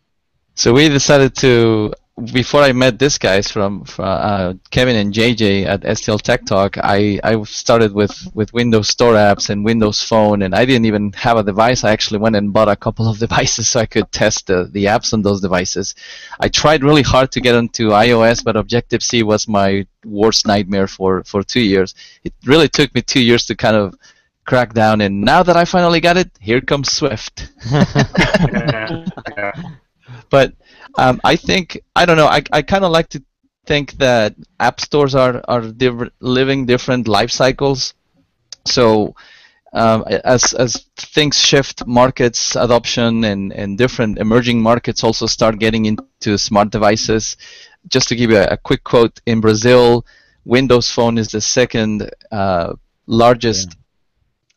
So we decided to, before I met these guys from Kevin and JJ at STLTechTalk, I started with Windows Store apps and Windows Phone, and I didn't even have a device. I actually went and bought a couple of devices so I could test the apps on those devices. I tried really hard to get onto iOS, but Objective-C was my worst nightmare for 2 years. It really took me 2 years to kind of crack down, and now that I finally got it, here comes Swift. But I think, I don't know, I kind of like to think that app stores are living different life cycles. So as things shift, markets adoption and different emerging markets also start getting into smart devices. Just to give you a quick quote, in Brazil, Windows Phone is the second largest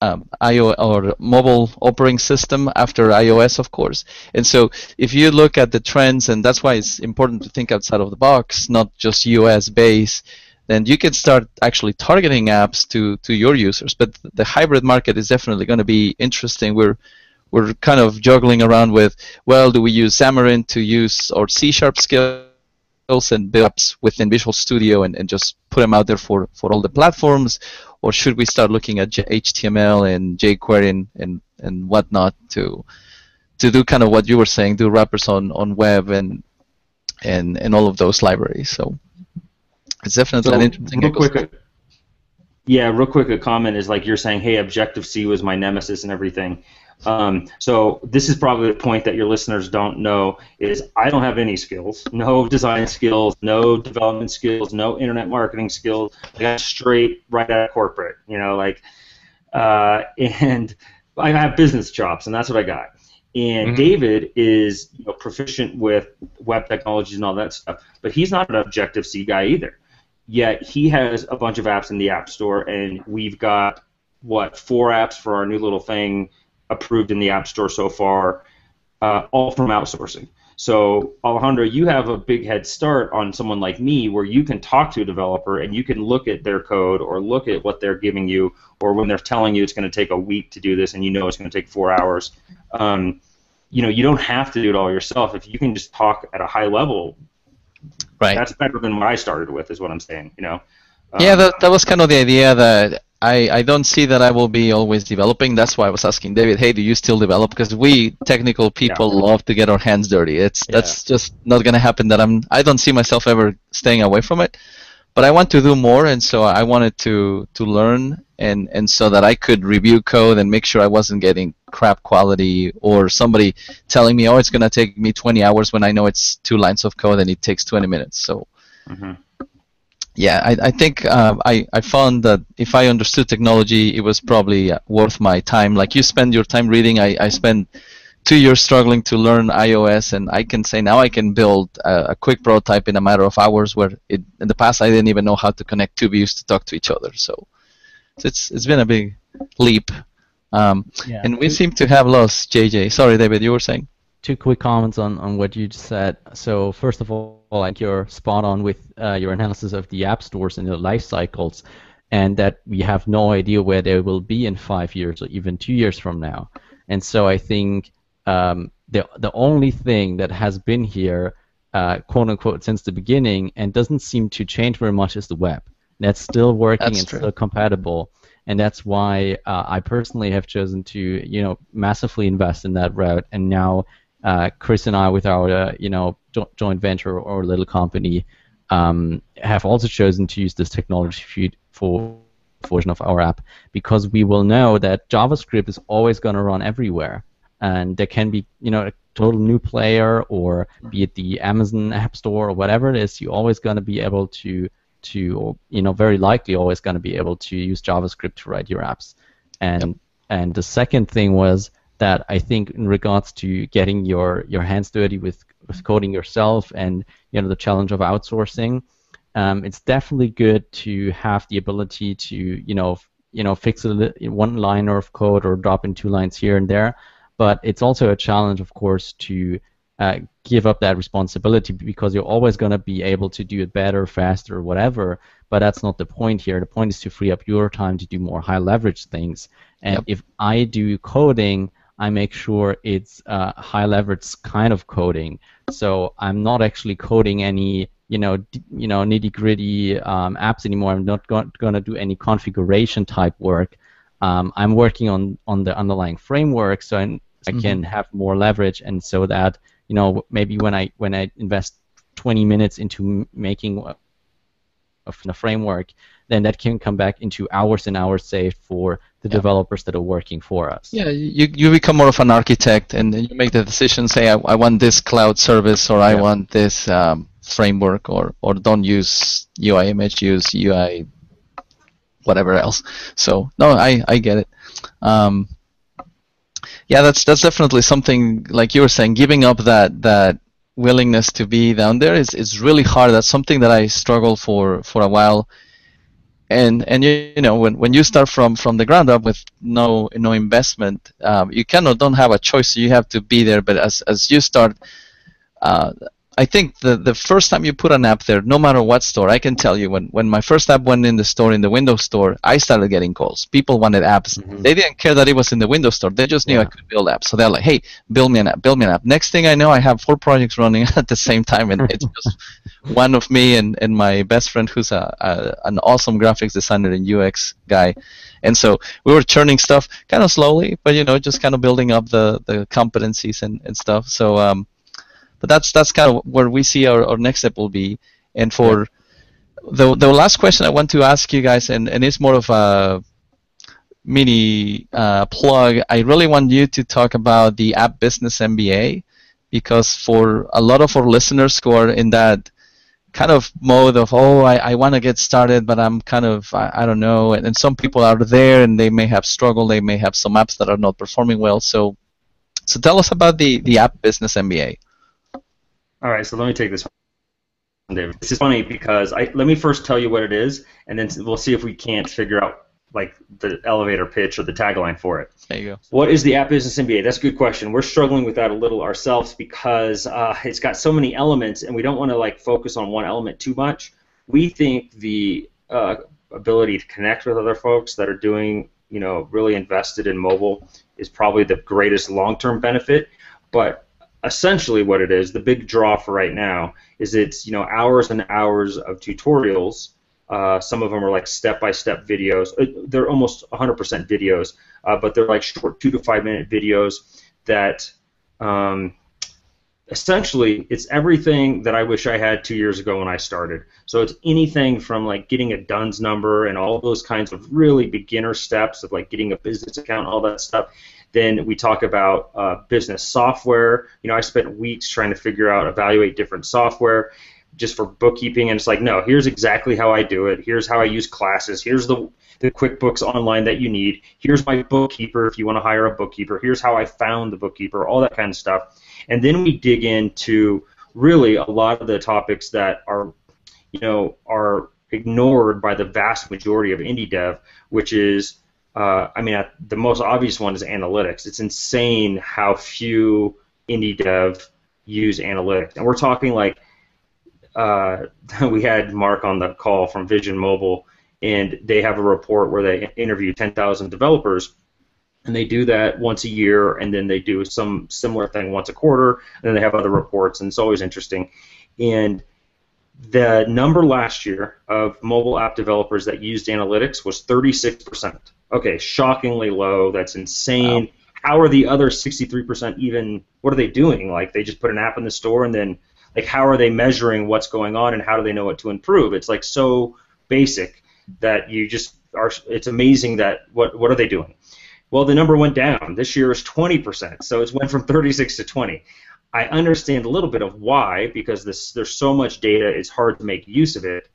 or mobile operating system after iOS, of course. And so if you look at the trends, and that's why it's important to think outside of the box, not just US based, then you can start actually targeting apps to your users. But the hybrid market is definitely going to be interesting. We're kind of juggling around with, well, do we use Xamarin to use our C# skills and build apps within Visual Studio and just put them out there for all the platforms? Or should we start looking at HTML and jQuery and whatnot to do kind of what you were saying, do wrappers on web and all of those libraries? So it's definitely an interesting.
Yeah, real quick, a comment is like you're saying, hey, Objective-C was my nemesis and everything. So this is probably the point that your listeners don't know is I don't have any skills, no design skills, no development skills, no internet marketing skills. I got straight right out of corporate, and I have business chops, and that's what I got. And David is proficient with web technologies and all that stuff, but he's not an Objective-C guy either. Yet he has a bunch of apps in the App Store, and we've got, 4 apps for our new little thing approved in the App Store so far, all from outsourcing. So, Alejandro, you have a big head start on someone like me where you can talk to a developer and you can look at their code or look at what they're giving you, or when they're telling you it's going to take a week to do this and it's going to take 4 hours. You don't have to do it all yourself. If you can just talk at a high level,
right,
that's better than what I started with, is what I'm saying.
Yeah, that was kind of the idea, that I don't see that I will be always developing. That's why I was asking David, hey, do you still develop? Because we technical people love to get our hands dirty. That's just not going to happen. I don't see myself ever staying away from it. But I want to do more, and so I wanted to learn, and so that I could review code and make sure I wasn't getting crap quality, or somebody telling me, oh, it's going to take me 20 hours when I know it's 2 lines of code and it takes 20 minutes. So, yeah, I think I found that if I understood technology, it was probably worth my time. Like you spend your time reading, I spent 2 years struggling to learn iOS, and I can say now I can build a quick prototype in a matter of hours, where in the past I didn't even know how to connect 2 views to talk to each other. So it's been a big leap. And we seem to have lost JJ. Sorry, David, you were saying?
2 quick comments on what you just said. So first of all, I think you're spot on with your analysis of the app stores and the life cycles, and that we have no idea where they will be in 5 years or even 2 years from now. And so I think the only thing that has been here, quote unquote, since the beginning and doesn't seem to change very much is the web. That's still working and still compatible. And that's why I personally have chosen to, massively invest in that route. And now Chris and I, with our, joint venture or little company, have also chosen to use this technology for version of our app, because we will know that JavaScript is always going to run everywhere. And there can be, a total new player, or be it the Amazon App Store or whatever it is, you're always going to be able to very likely always going to be able to use JavaScript to write your apps. And the second thing was that I think in regards to getting your hands dirty with coding yourself, and the challenge of outsourcing, it's definitely good to have the ability to fix a 1 liner of code or drop in 2 lines here and there. But it's also a challenge, of course, to give up that responsibility, because you're always going to be able to do it better, faster, or whatever. But that's not the point here. The point is to free up your time to do more high leverage things. And if I do coding, I make sure it's high leverage kind of coding. So I'm not actually coding any nitty gritty apps anymore. I'm not going to do any configuration type work. I'm working on the underlying framework, so I can have more leverage, and so that maybe when I invest 20 minutes into making a framework, then that can come back into hours and hours saved for the developers that are working for us.
Yeah, you become more of an architect, and then you make the decision, say, I want this cloud service, or I want this framework, or don't use UI image, use UI whatever else. So, no, I get it. Yeah, that's definitely something, like you were saying, giving up that willingness to be down there is really hard. That's something that I struggled for a while. And when you start from the ground up with no investment, you don't have a choice. So you have to be there. But as you start, I think the first time you put an app there, no matter what store, I can tell you when my first app went in the store, in the Windows Store, I started getting calls. People wanted apps. They didn't care that it was in the Windows Store. They just knew I could build apps. So they're like, hey, build me an app. Next thing I know, I have 4 projects running at the same time, and it's just one of me and my best friend, who's an awesome graphics designer and UX guy. And so we were churning stuff kind of slowly, but just kind of building up the competencies and stuff. So but that's kind of where we see our next step will be. And for the last question I want to ask you guys, and it's more of a mini plug. I really want you to talk about the App Business MBA, because for a lot of our listeners who are in that kind of mode of, oh, I want to get started, but I'm kind of, I don't know, and some people are there and they may have struggled, they may have some apps that are not performing well. So tell us about the App Business MBA.
All right, so let me take this one, David. This is funny because let me first tell you what it is, and then we'll see if we can't figure out like the elevator pitch or the tagline for it.
There you go.
What is the App Business MBA? That's a good question. We're struggling with that a little ourselves because it's got so many elements, and we don't want to like focus on one element too much. We think the ability to connect with other folks that are doing, really invested in mobile is probably the greatest long-term benefit. But essentially, what it is, the big draw for right now, is it's hours and hours of tutorials. Some of them are like step-by-step videos. They're almost 100% videos, but they're like short 2 to 5 minute videos that essentially it's everything that I wish I had 2 years ago when I started. So it's anything from like getting a DUNS number and all those kinds of really beginner steps of like getting a business account, all that stuff. Then we talk about business software. I spent weeks trying to evaluate different software just for bookkeeping, and it's like, no, here's exactly how I do it. Here's how I use classes. Here's the QuickBooks Online that you need. Here's my bookkeeper if you want to hire a bookkeeper. Here's how I found the bookkeeper, all that kind of stuff. And then we dig into really a lot of the topics that are ignored by the vast majority of indie dev, which is, the most obvious one is analytics. It's insane how few indie dev use analytics. And we're talking like, we had Mark on the call from Vision Mobile, and they have a report where they interview 10,000 developers, and they do that once a year, and then they do some similar thing once a quarter, and then they have other reports, and it's always interesting. And the number last year of mobile app developers that used analytics was 36%. Okay, shockingly low. That's insane. Wow. How are the other 63% even, what are they doing? Like, they just put an app in the store, and then like, how are they measuring what's going on, and how do they know what to improve? It's like so basic that you just are. It's amazing that what are they doing? Well, the number went down. This year is 20%, so it went from 36 to 20. I understand a little bit of why, because there's so much data, it's hard to make use of it.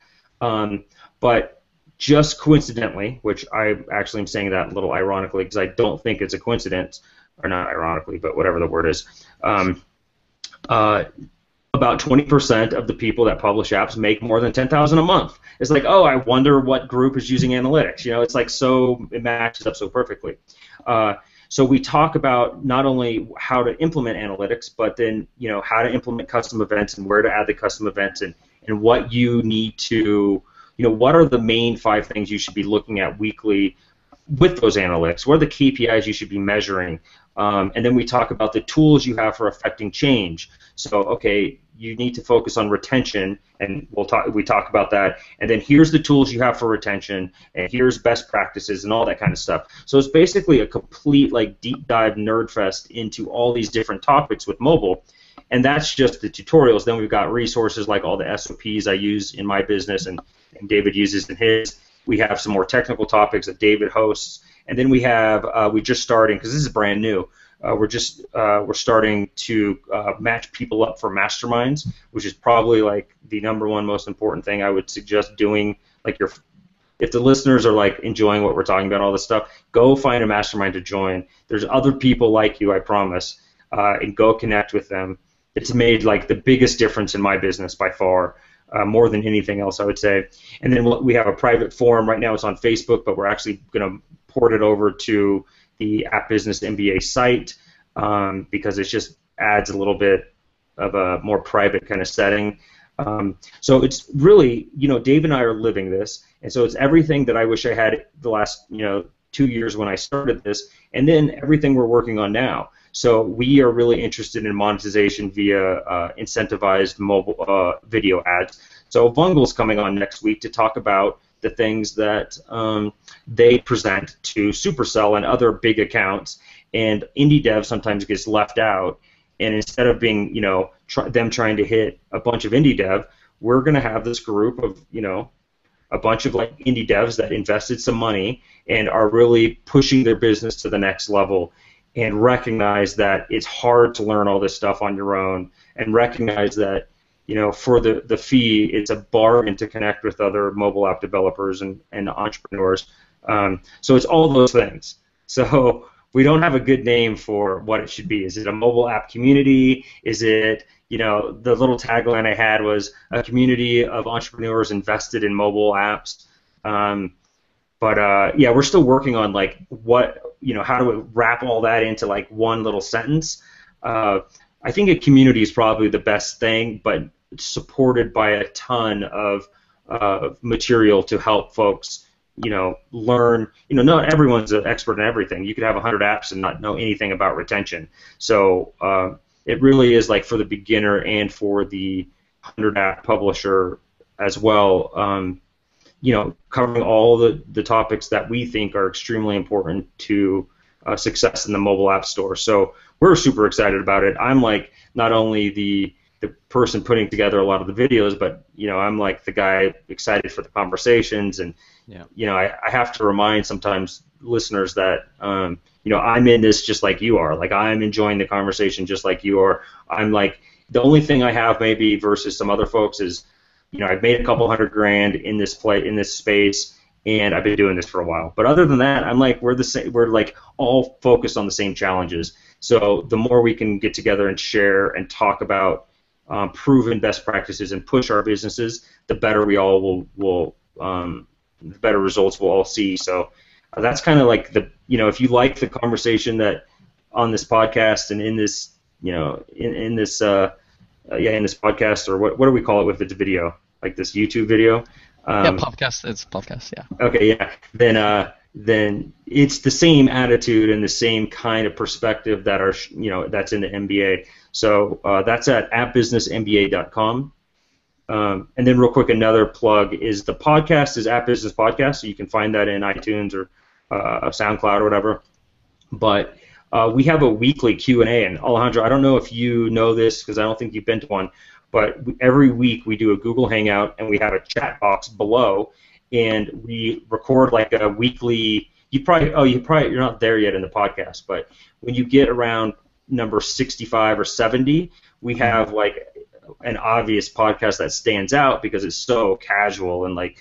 But just coincidentally, which I actually am saying that a little ironically because I don't think it's a coincidence, or not ironically, but whatever the word is. About 20% of the people that publish apps make more than $10,000 a month. It's like, oh, I wonder what group is using analytics. It's like it matches up so perfectly. So we talk about not only how to implement analytics, but then how to implement custom events and where to add the custom events and what you need to, what are the main 5 things you should be looking at weekly with those analytics. What are the KPIs you should be measuring? And then we talk about the tools you have for affecting change. So, okay, you need to focus on retention, and we talk about that. And then here's the tools you have for retention, and here's best practices and all that kind of stuff. So it's basically a complete like deep dive nerd fest into all these different topics with mobile. And that's just the tutorials. Then we've got resources like all the SOPs I use in my business and David uses in his. We have some more technical topics that David hosts. And then we have, we're just starting, because this is brand new, we're starting to match people up for masterminds, which is probably like the #1 most important thing I would suggest doing. Like if the listeners are like enjoying what we're talking about, all this stuff, go find a mastermind to join. There's other people like you, I promise, and go connect with them. It's made like the biggest difference in my business by far. More than anything else, I would say. And then we have a private forum. Right now it's on Facebook, but we're actually going to port it over to the App Business MBA site because it just adds a little bit of a more private kind of setting. So it's really, Dave and I are living this, and so it's everything that I wish I had the last, 2 years when I started this, and then everything we're working on now. So we are really interested in monetization via incentivized mobile video ads. So Vungel's coming on next week to talk about the things that they present to Supercell and other big accounts, and indie dev sometimes gets left out. And instead of being, them trying to hit a bunch of indie dev, we're going to have this group of, a bunch of like indie devs that invested some money and are really pushing their business to the next level, and recognize that it's hard to learn all this stuff on your own, and recognize that, you know, for the fee, it's a bargain to connect with other mobile app developers and entrepreneurs. So it's all those things. So we don't have a good name for what it should be. Is it a mobile app community? Is it, you know, the little tagline I had was a community of entrepreneurs invested in mobile apps. But yeah, we're still working on like what, you know, how do we wrap all that into like one little sentence. I think a community is probably the best thing, but it's supported by a ton of material to help folks, you know, learn. You know, not everyone's an expert in everything. You could have 100 apps and not know anything about retention. So it really is like for the beginner and for the 100 app publisher as well. You know, covering all the topics that we think are extremely important to success in the mobile app store. So we're super excited about it. I'm like not only the person putting together a lot of the videos, but, you know, I'm like the guy excited for the conversations. And you know, I have to remind sometimes listeners that you know, I'm in this just like you are. Like, I'm enjoying the conversation just like you are. I'm like, the only thing I have maybe versus some other folks is, you know, I've made a couple $100,000 in this space, and I've been doing this for a while. But other than that, I'm like, we're like all focused on the same challenges. So the more we can get together and share and talk about proven best practices and push our businesses, the better we all will the better results we'll all see. So that's kind of like the, you know, if you like the conversation that on this podcast and in this, you know, in this podcast, or what do we call it with the video, like this YouTube video?
Podcast. It's podcast. Yeah.
Okay. Yeah. Then it's the same attitude and the same kind of perspective that are, you know, that's in the MBA. So that's at appbusinessmba.com. And then real quick, another plug is the podcast is App Business Podcast, so you can find that in iTunes or SoundCloud or whatever. But we have a weekly Q&A, and Alejandro, I don't know if you know this because I don't think you've been to one, but every week we do a Google Hangout, and we have a chat box below, and we record like a weekly. You're not there yet in the podcast, but when you get around number 65 or 70, we have like an obvious podcast that stands out because it's so casual and like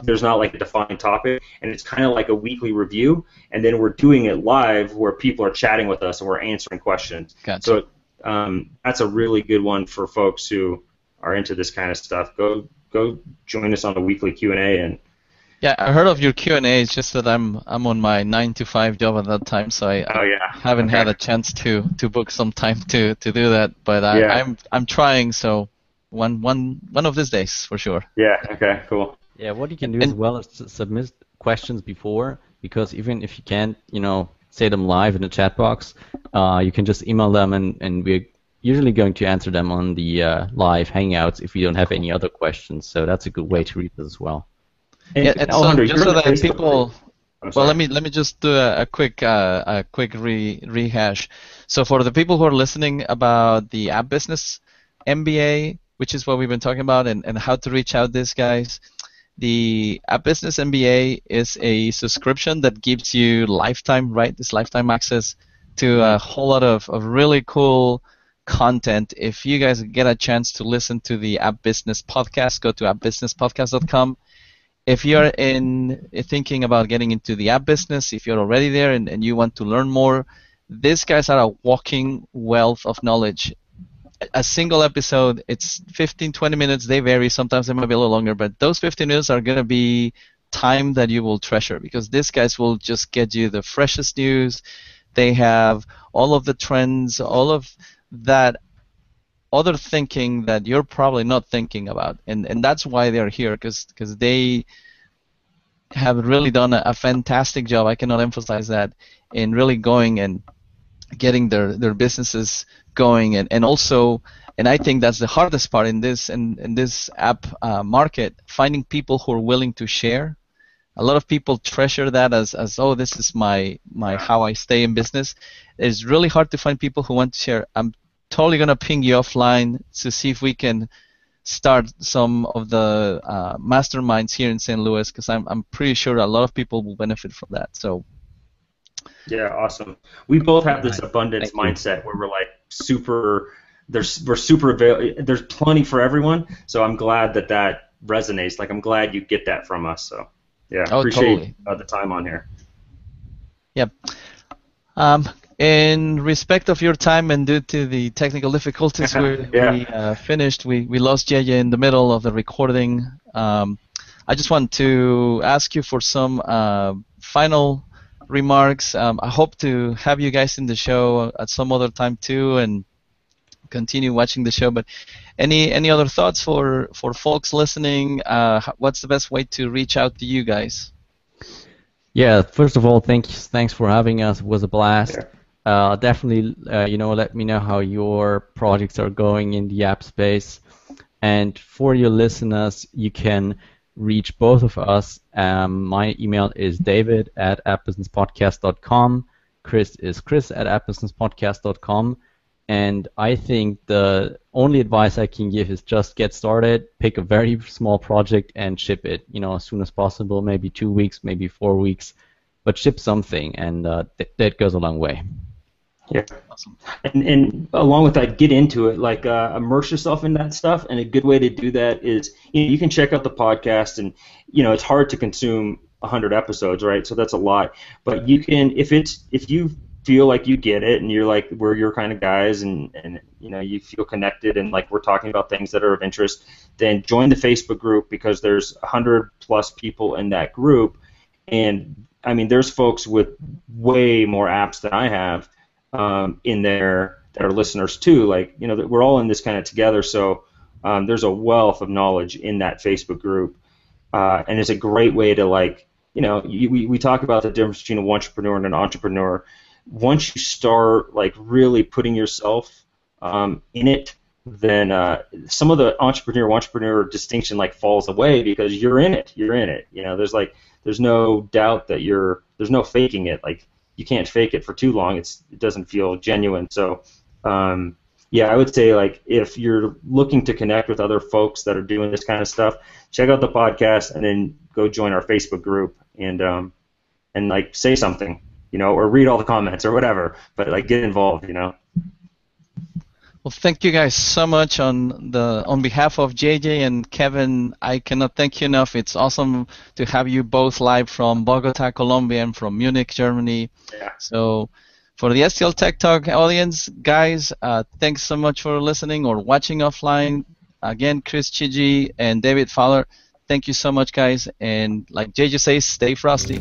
there's not like a defined topic, and it's kind of like a weekly review, and then we're doing it live where people are chatting with us and we're answering questions.
Gotcha.
So that's a really good one for folks who are into this kind of stuff. Go join us on the weekly Q&A. And
yeah, I heard of your Q&A. It's just that I'm on my 9-to-5 job at that time, so I haven't had a chance to book some time to do that. But I'm trying, so one of these days for sure.
Yeah. Okay. Cool.
Yeah. What you can do as well is to submit questions before, because even if you can't, you know, say them live in the chat box, you can just email them, and we're usually going to answer them on the live Hangouts if we don't have any other questions. So that's a good way to read this as well.
And so just so that people, well, let me just do a quick rehash. So for the people who are listening about the App Business MBA, which is what we've been talking about, and how to reach out these guys, the App Business MBA is a subscription that gives you lifetime, right? This lifetime access to a whole lot of really cool content. If you guys get a chance to listen to the App Business podcast, go to appbusinesspodcast.com. If you're thinking about getting into the app business, if you're already there and you want to learn more, these guys are a walking wealth of knowledge. A single episode, it's 15, 20 minutes. They vary. Sometimes they might be a little longer, but those 15 minutes are going to be time that you will treasure, because these guys will just get you the freshest news. They have all of the trends, all of that other thinking that you're probably not thinking about, and that's why they're here, because they have really done a fantastic job. I cannot emphasize that, in really going and getting their businesses going, and also, and I think that's the hardest part in this app market, finding people who are willing to share. A lot of people treasure that as oh, this is my how I stay in business. It's really hard to find people who want to share. I'm totally gonna ping you offline to see if we can start some of the masterminds here in St. Louis, because I'm pretty sure a lot of people will benefit from that. So.
Yeah, awesome. We both have this abundance mindset where we're like super. We're super available. There's plenty for everyone. So I'm glad that resonates. Like, I'm glad you get that from us. So yeah, appreciate the time on here.
Yep. In respect of your time and due to the technical difficulties, we finished. We lost JJ in the middle of the recording. I just want to ask you for some final remarks. I hope to have you guys in the show at some other time too, and continue watching the show. But any other thoughts for folks listening? What's the best way to reach out to you guys?
Yeah, first of all, thanks for having us. It was a blast. Definitely, let me know how your projects are going in the app space. And for your listeners, you can reach both of us. My email is david@appbusinesspodcast.com. Chris is chris@appbusinesspodcast.com. And I think the only advice I can give is just get started, pick a very small project and ship it, as soon as possible, maybe 2 weeks, maybe 4 weeks, but ship something, and that goes a long way.
Yeah, awesome. And along with that, get into it. Like, immerse yourself in that stuff. And a good way to do that is, you can check out the podcast, and it's hard to consume 100 episodes, right? So that's a lot. But you can, if you feel like you get it, and you're like, we're your kind of guys, and you feel connected, and like we're talking about things that are of interest, then join the Facebook group, because there's 100+ people in that group, and I mean, there's folks with way more apps than I have in there that are listeners too. Like, we're all in this kind of together, so there's a wealth of knowledge in that Facebook group, and it's a great way to, like, we talk about the difference between a entrepreneur and an entrepreneur. Once you start, like, really putting yourself in it, then some of the entrepreneur distinction, like, falls away, because you're in it. There's no doubt that there's no faking it. Like, you can't fake it for too long. It doesn't feel genuine. So, I would say, like, if you're looking to connect with other folks that are doing this kind of stuff, check out the podcast, and then go join our Facebook group, and like, say something, or read all the comments or whatever. But, like, get involved,
Well, thank you guys so much on behalf of JJ and Kevin. I cannot thank you enough. It's awesome to have you both live from Bogota, Colombia, and from Munich, Germany.
Yeah.
So, for the STL Tech Talk audience, guys, thanks so much for listening or watching offline. Again, Chris Chigi and David Fowler, thank you so much, guys. And like JJ says, stay frosty.